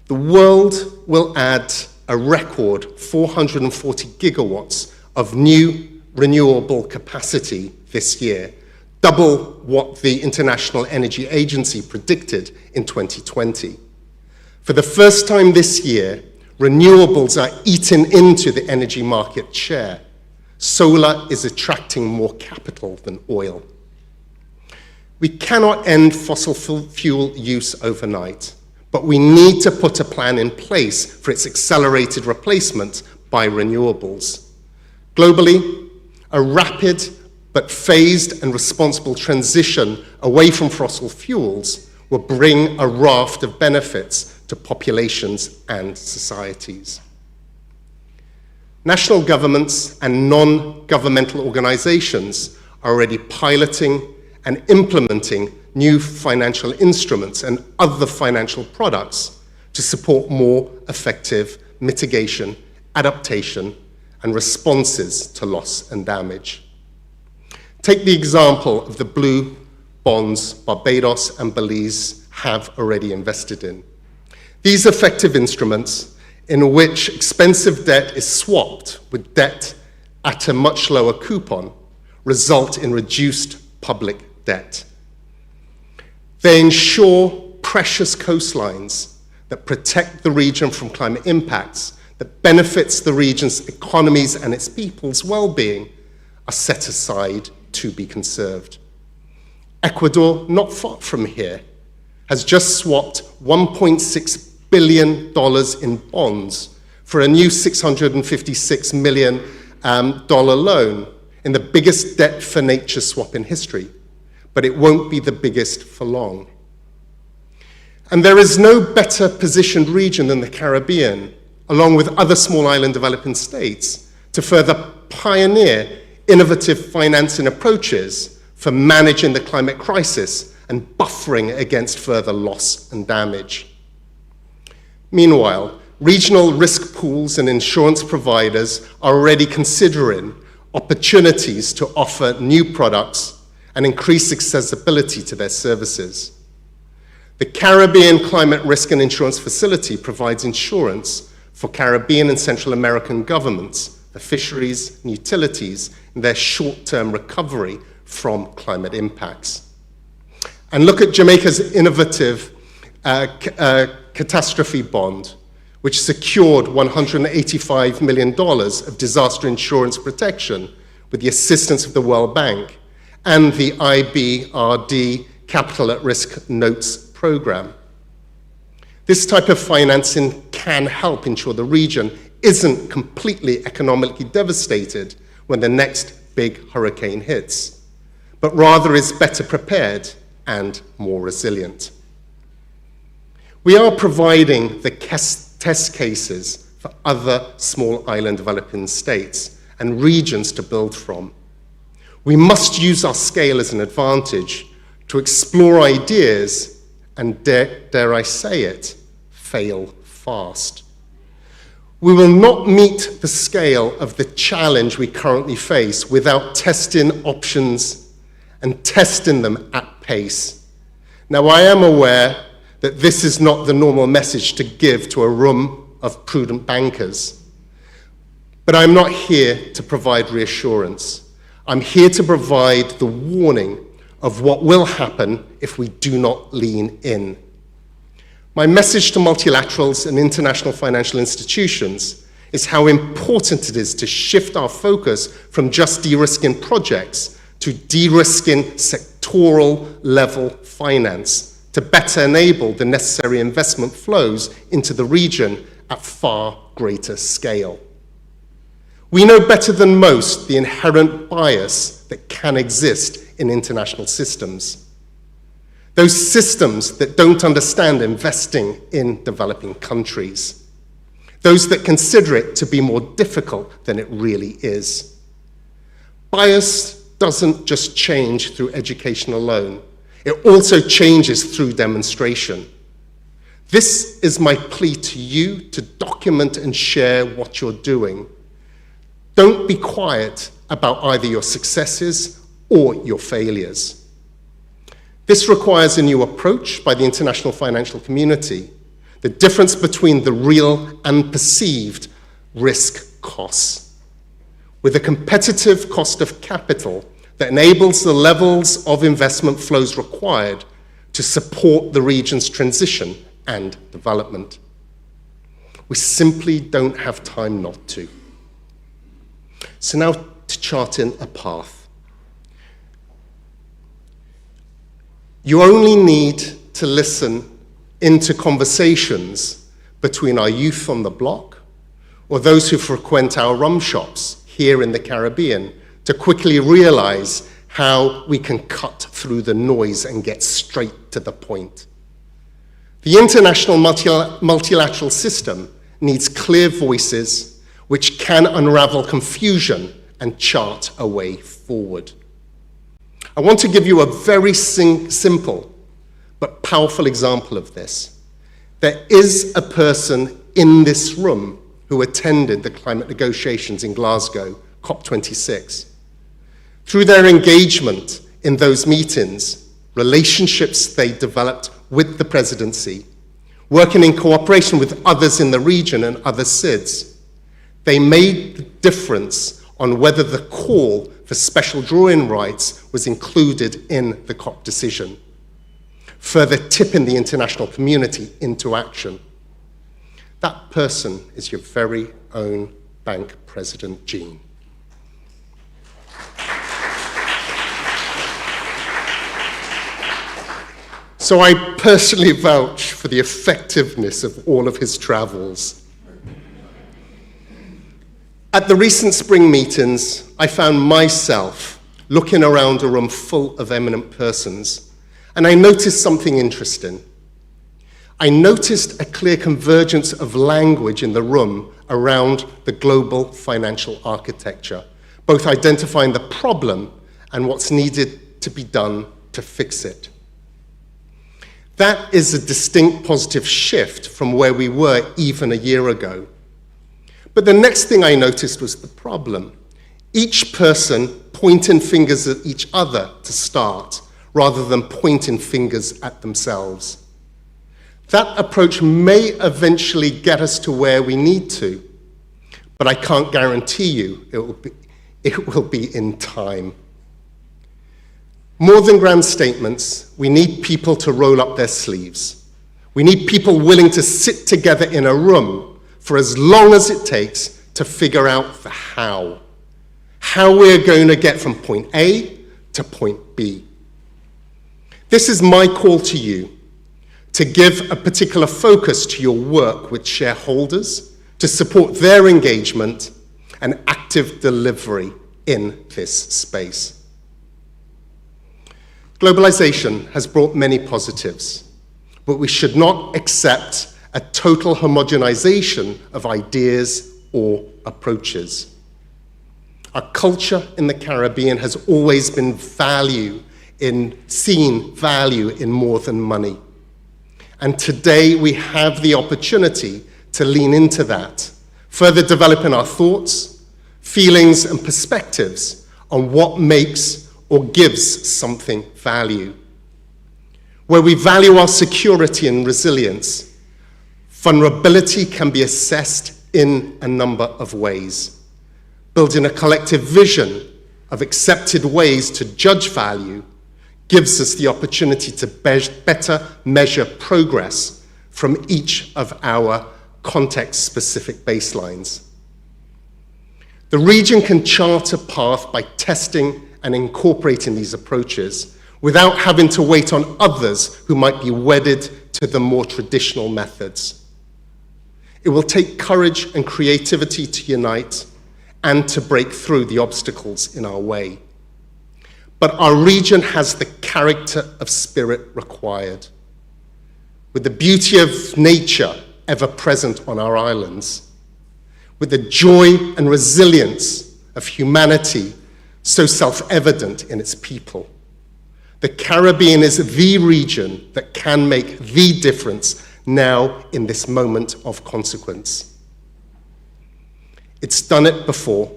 The world will add a record 440 gigawatts of new renewable capacity this year, double what the International Energy Agency predicted in 2020. For the first time this year, renewables are eating into the energy market share. Solar is attracting more capital than oil. We cannot end fossil fuel use overnight, but we need to put a plan in place for its accelerated replacement by renewables. Globally, a rapid but phased and responsible transition away from fossil fuels will bring a raft of benefits to populations and societies. National governments and non-governmental organizations are already piloting and implementing new financial instruments and other financial products to support more effective mitigation, adaptation, and responses to loss and damage. Take the example of the blue bonds Barbados and Belize have already invested in. These effective instruments, in which expensive debt is swapped with debt at a much lower coupon, result in reduced public debt. They ensure precious coastlines that protect the region from climate impacts, that benefits the region's economies and its people's well-being, are set aside to be conserved. Ecuador, not far from here, has just swapped $1.6 billion in bonds for a new $656 million loan in the biggest debt for nature swap in history, but it won't be the biggest for long. And there is no better positioned region than the Caribbean, along with other small island developing states, to further pioneer innovative financing approaches for managing the climate crisis and buffering against further loss and damage. Meanwhile, regional risk pools and insurance providers are already considering opportunities to offer new products and increase accessibility to their services. The Caribbean Climate Risk and Insurance Facility provides insurance for Caribbean and Central American governments, the fisheries and utilities in their short-term recovery from climate impacts. And look at Jamaica's innovative catastrophe bond, which secured $185 million of disaster insurance protection with the assistance of the World Bank and the IBRD Capital at Risk Notes program. This type of financing can help ensure the region isn't completely economically devastated when the next big hurricane hits, but rather is better prepared and more resilient. We are providing the test cases for other small island developing states and regions to build from. We must use our scale as an advantage to explore ideas and, dare I say it, fail fast. We will not meet the scale of the challenge we currently face without testing options and testing them at pace. Now, I am aware that this is not the normal message to give to a room of prudent bankers, but I'm not here to provide reassurance. I'm here to provide the warning of what will happen if we do not lean in. My message to multilaterals and international financial institutions is how important it is to shift our focus from just de-risking projects to de-risking sectoral level finance to better enable the necessary investment flows into the region at far greater scale. We know better than most the inherent bias that can exist in international systems. Those systems that don't understand investing in developing countries. Those that consider it to be more difficult than it really is. Bias doesn't just change through education alone. It also changes through demonstration. This is my plea to you to document and share what you're doing. Don't be quiet about either your successes or your failures. This requires a new approach by the international financial community, the difference between the real and perceived risk costs, with a competitive cost of capital that enables the levels of investment flows required to support the region's transition and development. We simply don't have time not to. So now to chart in a path. You only need to listen into conversations between our youth on the block or those who frequent our rum shops here in the Caribbean to quickly realize how we can cut through the noise and get straight to the point. The international multilateral system needs clear voices which can unravel confusion and chart a way forward. I want to give you a very simple but powerful example of this. There is a person in this room who attended the climate negotiations in Glasgow, COP26. Through their engagement in those meetings, relationships they developed with the presidency, working in cooperation with others in the region and other SIDS, they made the difference on whether the call for special drawing rights was included in the COP decision, further tipping the international community into action. That person is your very own bank president, Jean. So I personally vouch for the effectiveness of all of his travels. At the recent spring meetings, I found myself looking around a room full of eminent persons, and I noticed something interesting. I noticed a clear convergence of language in the room around the global financial architecture, both identifying the problem and what's needed to be done to fix it. That is a distinct positive shift from where we were even a year ago. But the next thing I noticed was the problem. Each person pointing fingers at each other to start, rather than pointing fingers at themselves. That approach may eventually get us to where we need to, but I can't guarantee you it will be in time. More than grand statements, we need people to roll up their sleeves. We need people willing to sit together in a room for as long as it takes to figure out the how we're going to get from point A to point B. This is my call to you, to give a particular focus to your work with shareholders, to support their engagement and active delivery in this space. Globalization has brought many positives, but we should not accept a total homogenization of ideas or approaches. Our culture in the Caribbean has always been seen value in more than money. And today we have the opportunity to lean into that, further developing our thoughts, feelings, and perspectives on what makes or gives something value. Where we value our security and resilience, vulnerability can be assessed in a number of ways. Building a collective vision of accepted ways to judge value gives us the opportunity to better measure progress from each of our context-specific baselines. The region can chart a path by testing and incorporating these approaches without having to wait on others who might be wedded to the more traditional methods. It will take courage and creativity to unite and to break through the obstacles in our way. But our region has the character of spirit required. With the beauty of nature ever present on our islands, with the joy and resilience of humanity so self-evident in its people. The Caribbean is the region that can make the difference now in this moment of consequence. It's done it before,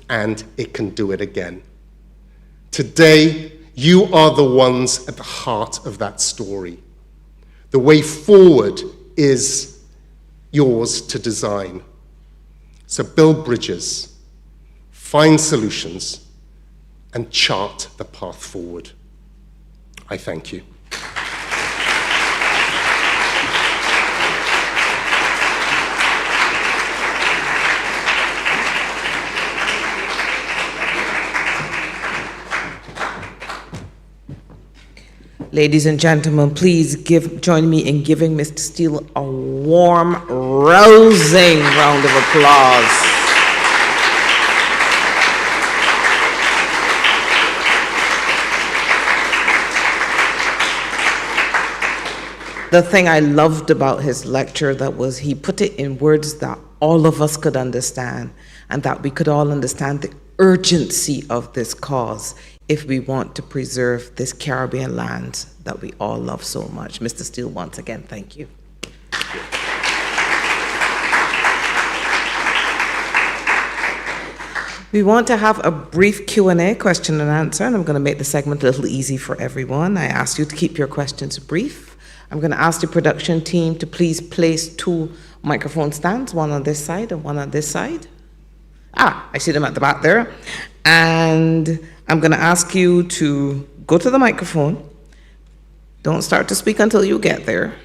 and it can do it again. Today, you are the ones at the heart of that story. The way forward is yours to design. So build bridges, find solutions, and chart the path forward. I thank you. Ladies and gentlemen, please join me in giving Mr. Stiell a warm, rousing round of applause. The thing I loved about his lecture that was he put it in words that all of us could understand, and that we could all understand the urgency of this cause if we want to preserve this Caribbean land that we all love so much. Mr. Stiell, once again, thank you. We want to have a brief Q&A, question and answer, and I'm going to make the segment a little easy for everyone. I ask you to keep your questions brief. I'm going to ask the production team to please place 2 microphone stands, one on this side and one on this side. I see them at the back there. And I'm going to ask you to go to the microphone. Don't start to speak until you get there.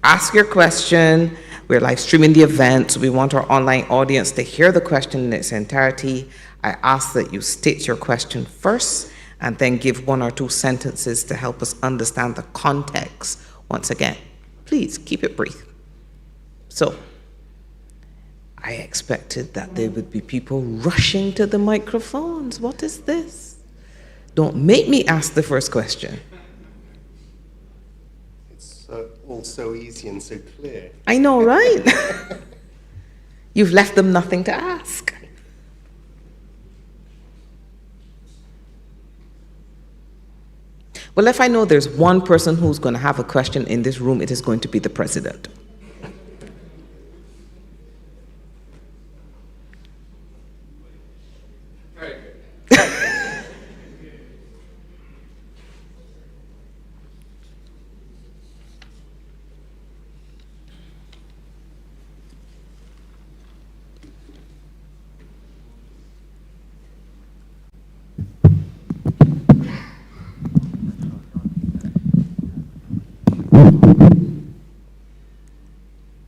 Ask your question. We're live streaming the event, so we want our online audience to hear the question in its entirety. I ask that you state your question first and then give 1 or 2 sentences to help us understand the context. Once again, please keep it brief. So, I expected that there would be people rushing to the microphones. What is this? Don't make me ask the first question. It's all so easy and so clear. I know, right? You've left them nothing to ask. Well, if I know there's one person who's going to have a question in this room, it is going to be the president.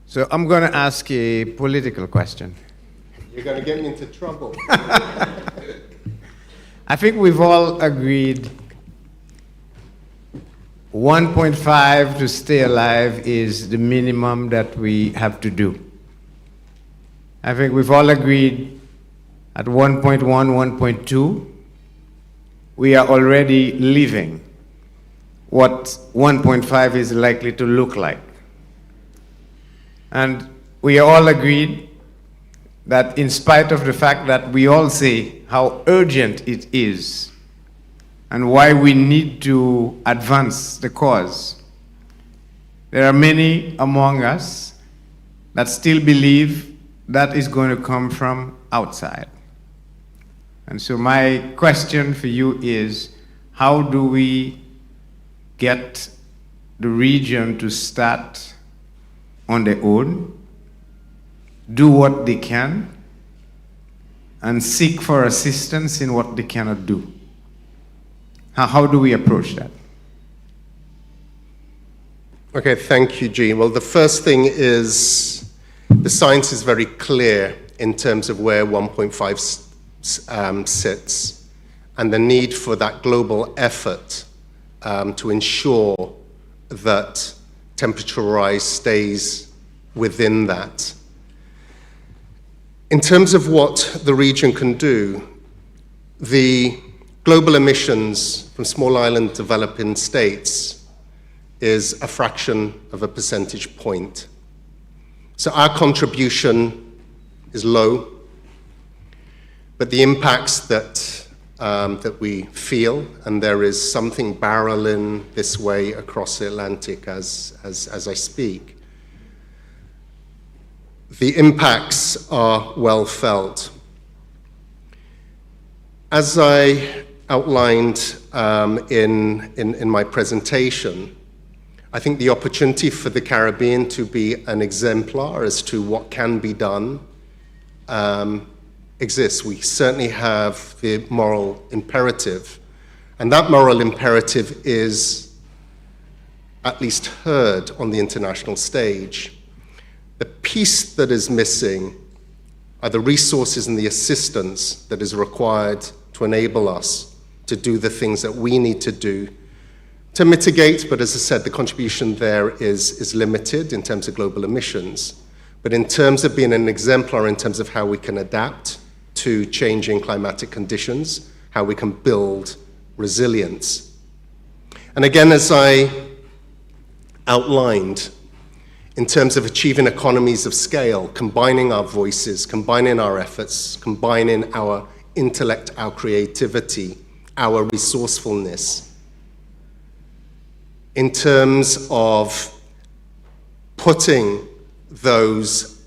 So I'm going to ask a political question. You're going to get me into trouble. I think we've all agreed 1.5 to stay alive is the minimum that we have to do. I think we've all agreed at 1.1, 1.2, we are already living what 1.5 is likely to look like. And we all agreed that in spite of the fact that we all say how urgent it is and why we need to advance the cause, there are many among us that still believe that is going to come from outside. And so my question for you is, how do we get the region to start on their own, do what they can, and seek for assistance in what they cannot do? How do we approach that? Okay, thank you, Gene. Well, the first thing is the science is very clear in terms of where 1.5 sits and the need for that global effort to ensure that temperature rise stays within that. In terms of what the region can do, the global emissions from small island developing states is a fraction of a percentage point. So our contribution is low, but the impacts that we feel, and there is something barreling this way across the Atlantic as I speak, the impacts are well felt. As I outlined in my presentation, I think the opportunity for the Caribbean to be an exemplar as to what can be done exists. We certainly have the moral imperative, and that moral imperative is at least heard on the international stage. The piece that is missing are the resources and the assistance that is required to enable us to do the things that we need to do to mitigate, but as I said, the contribution there is limited in terms of global emissions. But in terms of being an exemplar, in terms of how we can adapt to changing climatic conditions, how we can build resilience. And again, as I outlined, in terms of achieving economies of scale, combining our voices, combining our efforts, combining our intellect, our creativity, our resourcefulness, in terms of putting those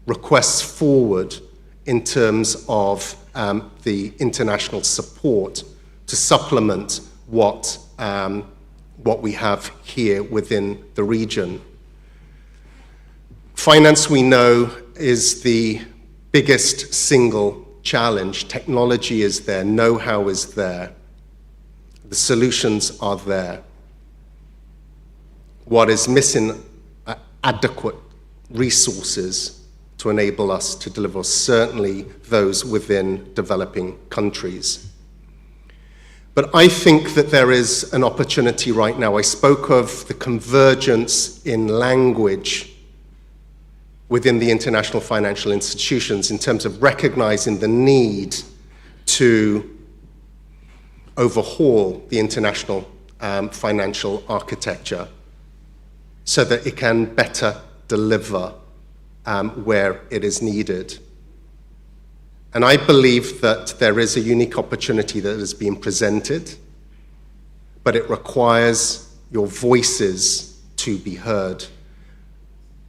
requests forward in terms of the international support to supplement what we have here within the region. Finance, we know, is the biggest single challenge. Technology is there, know-how is there, the solutions are there. What is missing are adequate resources to enable us to deliver, certainly those within developing countries. But I think that there is an opportunity right now. I spoke of the convergence in language within the international financial institutions in terms of recognizing the need to overhaul the international financial architecture so that it can better deliver where it is needed. And I believe that there is a unique opportunity that is being presented, but it requires your voices to be heard.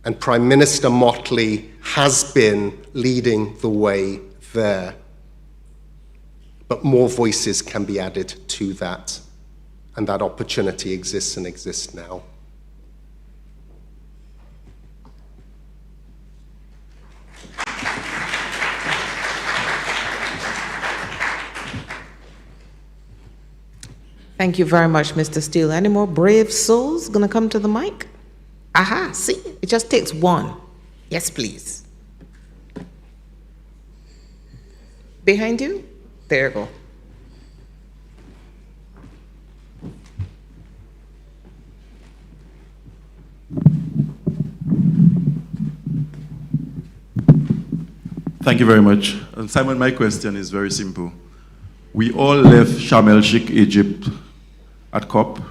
And Prime Minister Motley has been leading the way there. But more voices can be added to that, and that opportunity exists and exists now. Thank you very much, Mr. Stiell. Any more brave souls gonna come to the mic? Aha, see, it just takes one. Yes, please. Behind you? There you go. Thank you very much. And Simon, my question is very simple. We all left Sharm el-Sheikh, Egypt at COP,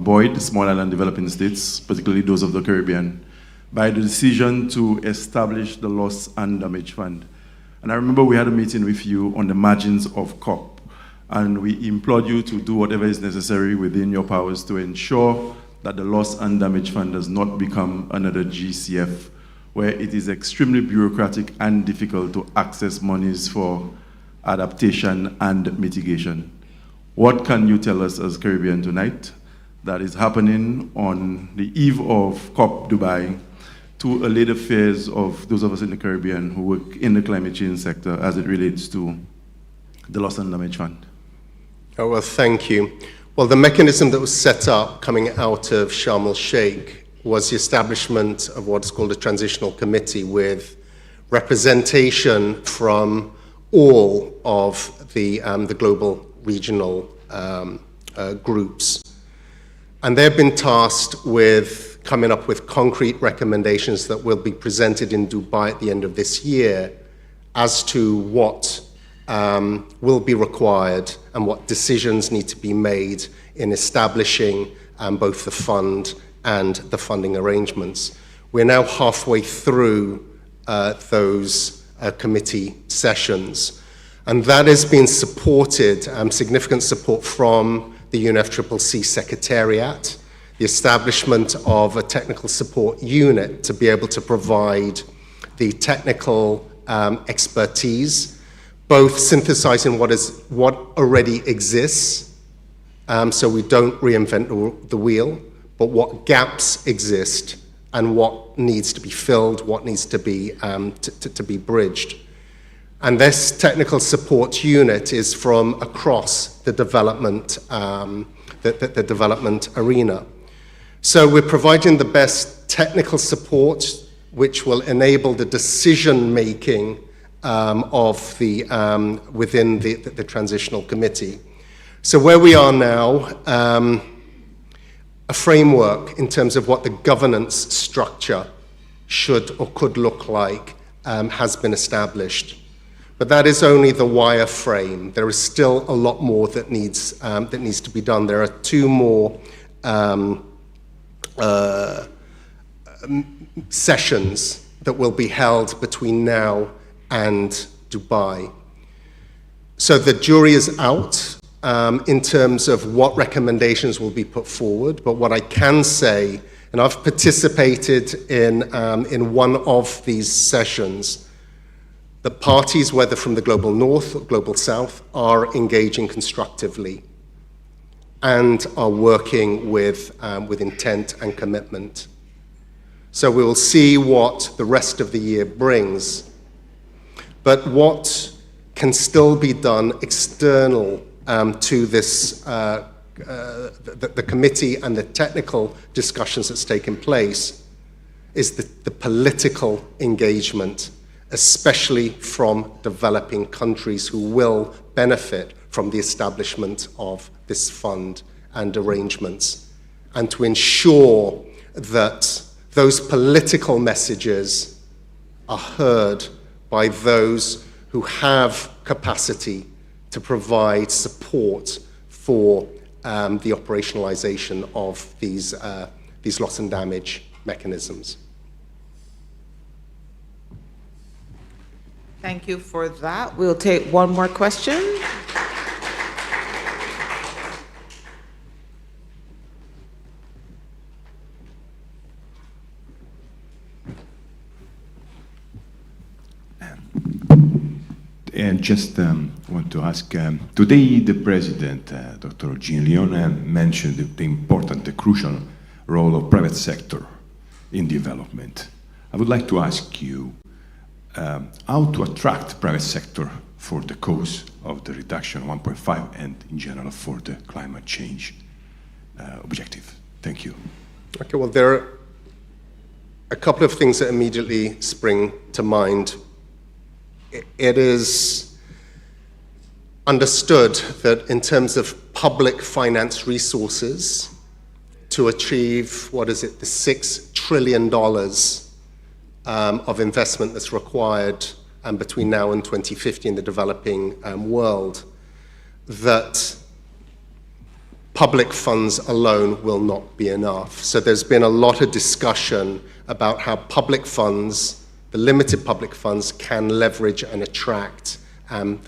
buoyed small island developing states, particularly those of the Caribbean, by the decision to establish the Loss and Damage Fund. And I remember we had a meeting with you on the margins of COP, and we implored you to do whatever is necessary within your powers to ensure that the Loss and Damage Fund does not become another GCF, where it is extremely bureaucratic and difficult to access monies for adaptation and mitigation. What can you tell us as Caribbean tonight that is happening on the eve of COP Dubai to allay the fears of those of us in the Caribbean who work in the climate change sector as it relates to the Loss and Damage Fund? Oh, well, thank you. Well, the mechanism that was set up coming out of Sharm el-Sheikh was the establishment of what's called a transitional committee with representation from all of the global regional groups. And they've been tasked with coming up with concrete recommendations that will be presented in Dubai at the end of this year as to what will be required and what decisions need to be made in establishing both the fund and the funding arrangements. We're now halfway through those committee sessions, and that has been supported, significant support from the UNFCCC Secretariat, the establishment of a technical support unit to be able to provide the technical expertise, both synthesizing what already exists, so we don't reinvent the wheel, but what gaps exist and what needs to be filled, what needs to be to be bridged. And this technical support unit is from across the development the development arena. So we're providing the best technical support, which will enable the decision making of the within the transitional committee. So where we are now, a framework in terms of what the governance structure should or could look like has been established. But that is only the wireframe. There is still a lot more that needs to be done. There are two more sessions that will be held between now and Dubai. So the jury is out in terms of what recommendations will be put forward, but what I can say, and I've participated in one of these sessions, the parties, whether from the global north or global south, are engaging constructively and are working with intent and commitment. So we will see what the rest of the year brings. But what can still be done external to this, the committee and the technical discussions that's taken place is the political engagement, especially from developing countries who will benefit from the establishment of this fund and arrangements, and to ensure that those political messages are heard by those who have capacity to provide support for the operationalization of these loss and damage mechanisms. Thank you for that. We'll take one more question. And just want to ask, today the President, Dr. Jean Leon, mentioned the important, the crucial role of private sector in development. I would like to ask you how to attract private sector for the cause of the reduction 1.5 and in general for the climate change objective. Thank you. Okay, well, there are a couple of things that immediately spring to mind. It is understood that in terms of public finance resources to achieve, the $6 trillion of investment that's required between now and 2050 in the developing world, that public funds alone will not be enough. So there's been a lot of discussion about how public funds, the limited public funds, can leverage and attract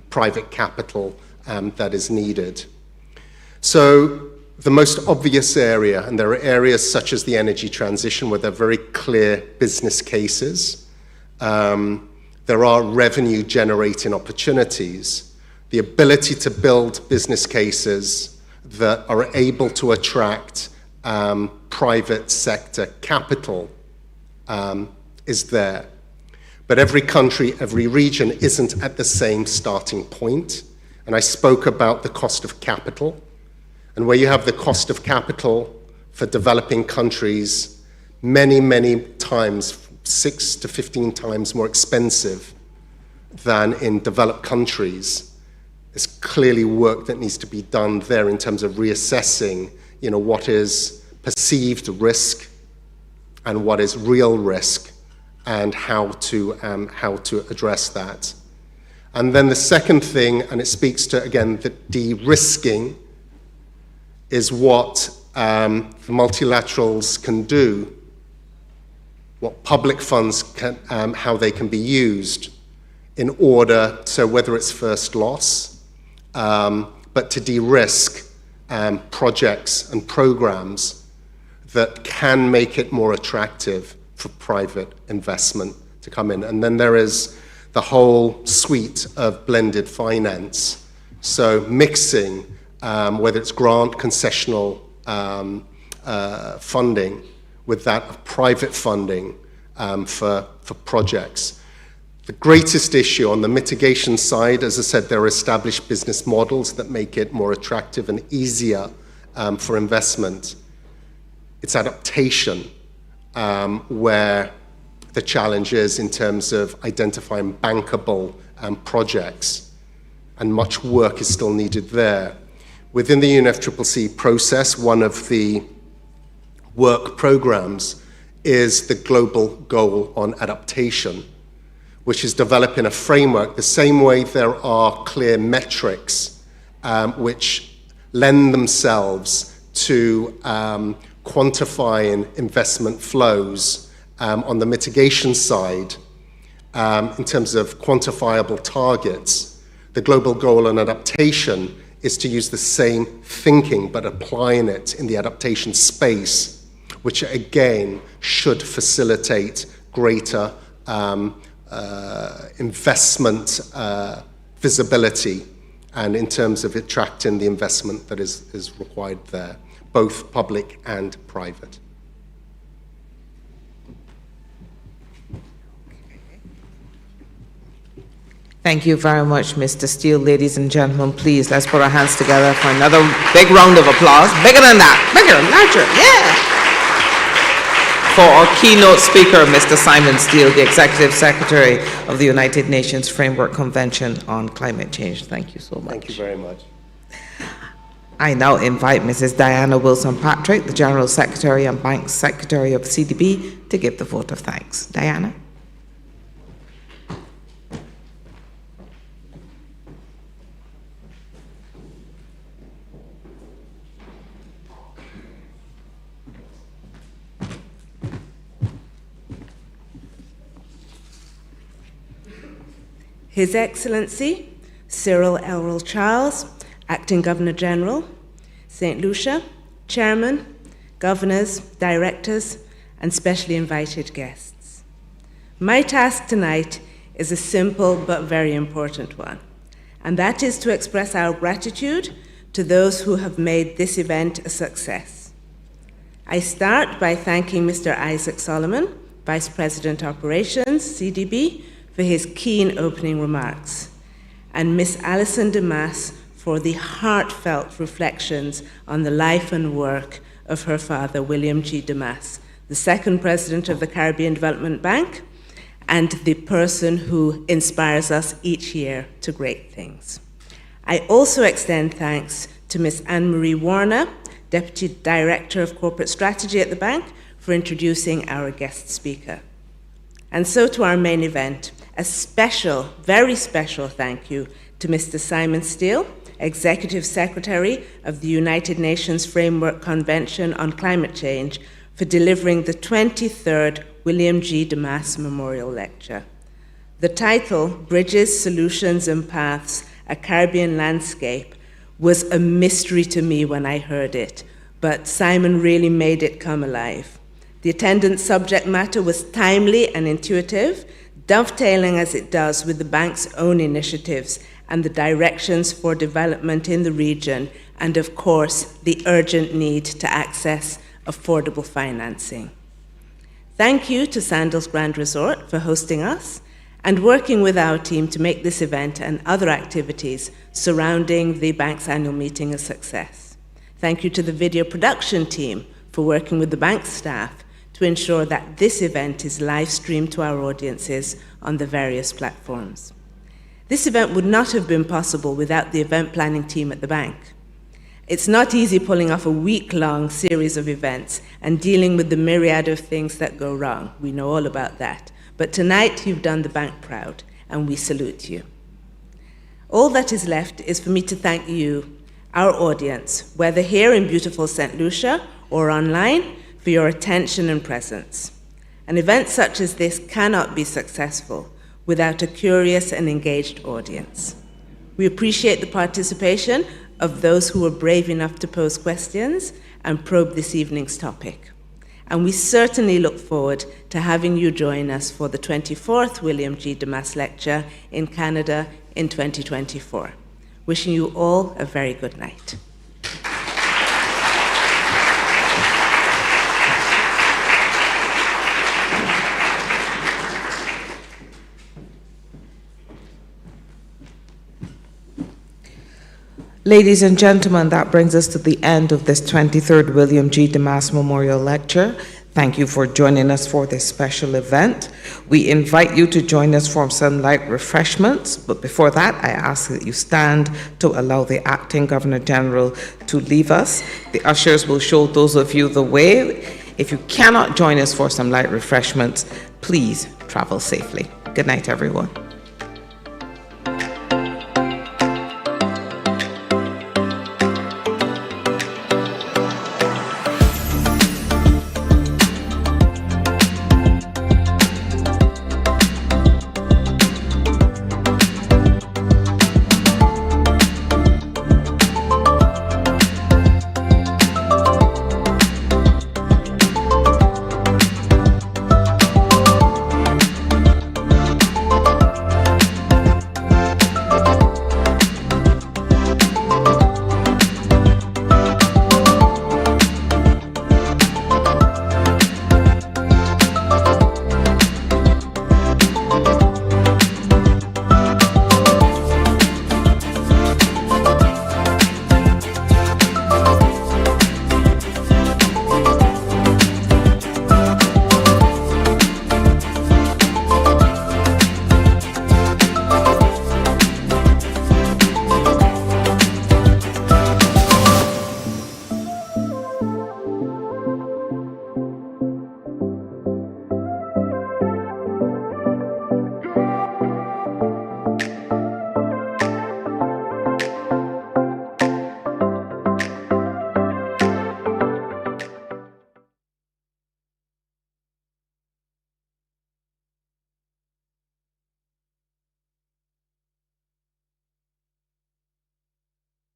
private capital that is needed. So the most obvious area, and there are areas such as the energy transition where there are very clear business cases. There are revenue generating opportunities. The ability to build business cases that are able to attract private sector capital is there. But every country, every region isn't at the same starting point. And I spoke about the cost of capital. And where you have the cost of capital for developing countries many, many times, 6 to 15 times more expensive than in developed countries, there's clearly work that needs to be done there in terms of reassessing, what is perceived risk and what is real risk, and how to address that. And then the second thing, and it speaks to, again, the de-risking, is what the multilaterals can do, what public funds can, how they can be used in order, so whether it's first loss, but to de-risk projects and programs that can make it more attractive for private investment to come in. And then there is the whole suite of blended finance. So mixing, whether it's grant, concessional funding, with that of private funding for projects. The greatest issue on the mitigation side, as I said, there are established business models that make it more attractive and easier for investment. It's adaptation, where the challenge is in terms of identifying bankable projects, and much work is still needed there. Within the UNFCCC process, one of the work programs is the global goal on adaptation, which is developing a framework the same way there are clear metrics which lend themselves to quantifying investment flows on the mitigation side in terms of quantifiable targets. The global goal on adaptation is to use the same thinking but applying it in the adaptation space, which again should facilitate greater investment visibility, and in terms of attracting the investment that is required there, both public and private. Thank you very much, Mr. Stiell. Ladies and gentlemen, please, let's put our hands together for another big round of applause. Bigger than that, bigger, larger, yeah! For our keynote speaker, Mr. Simon Stiell, the Executive Secretary of the United Nations Framework Convention on Climate Change. Thank you so much. Thank you very much. I now invite Mrs. Diana Wilson-Patrick, the General Secretary and Bank Secretary of CDB, to give the vote of thanks. Diana? His Excellency Cyril Elrell Charles, Acting Governor General, St. Lucia, Chairman, Governors, Directors, and specially invited guests. My task tonight is a simple but very important one, and that is to express our gratitude to those who have made this event a success. I start by thanking Mr. Isaac Solomon, Vice President Operations, CDB, for his keen opening remarks, and Miss Alison Demas for the heartfelt reflections on the life and work of her father, William G. Demas, the second president of the Caribbean Development Bank, and the person who inspires us each year to great things. I also extend thanks to Miss Anne-Marie Warner, Deputy Director of Corporate Strategy at the bank, for introducing our guest speaker. And so to our main event, a special, very special thank you to Mr. Simon Stiell, Executive Secretary of the United Nations Framework Convention on Climate Change, for delivering the 23rd William G. Demas Memorial Lecture. The title, Bridges, Solutions and Paths, A Caribbean Landscape, was a mystery to me when I heard it, but Simon really made it come alive. The attendant subject matter was timely and intuitive, dovetailing as it does with the bank's own initiatives and the directions for development in the region, and of course, the urgent need to access affordable financing. Thank you to Sandals Grand Resort for hosting us and working with our team to make this event and other activities surrounding the bank's annual meeting a success. Thank you to the video production team for working with the bank staff to ensure that this event is live streamed to our audiences on the various platforms. This event would not have been possible without the event planning team at the bank. It's not easy pulling off a week-long series of events and dealing with the myriad of things that go wrong. We know all about that. But tonight, you've done the bank proud, and we salute you. All that is left is for me to thank you, our audience, whether here in beautiful St. Lucia or online, for your attention and presence. An event such as this cannot be successful without a curious and engaged audience. We appreciate the participation of those who were brave enough to pose questions and probe this evening's topic. and we certainly look forward to having you join us for the 24th William G. Demas Lecture in Canada in 2024. Wishing you all a very good night. Ladies and gentlemen, that brings us to the end of this 23rd William G. Demas Memorial Lecture. Thank you for joining us for this special event. We invite you to join us for some light refreshments, but before that, I ask that you stand to allow the Acting Governor General to leave us. The ushers will show those of you the way. If you cannot join us for some light refreshments, please travel safely. Good night, everyone.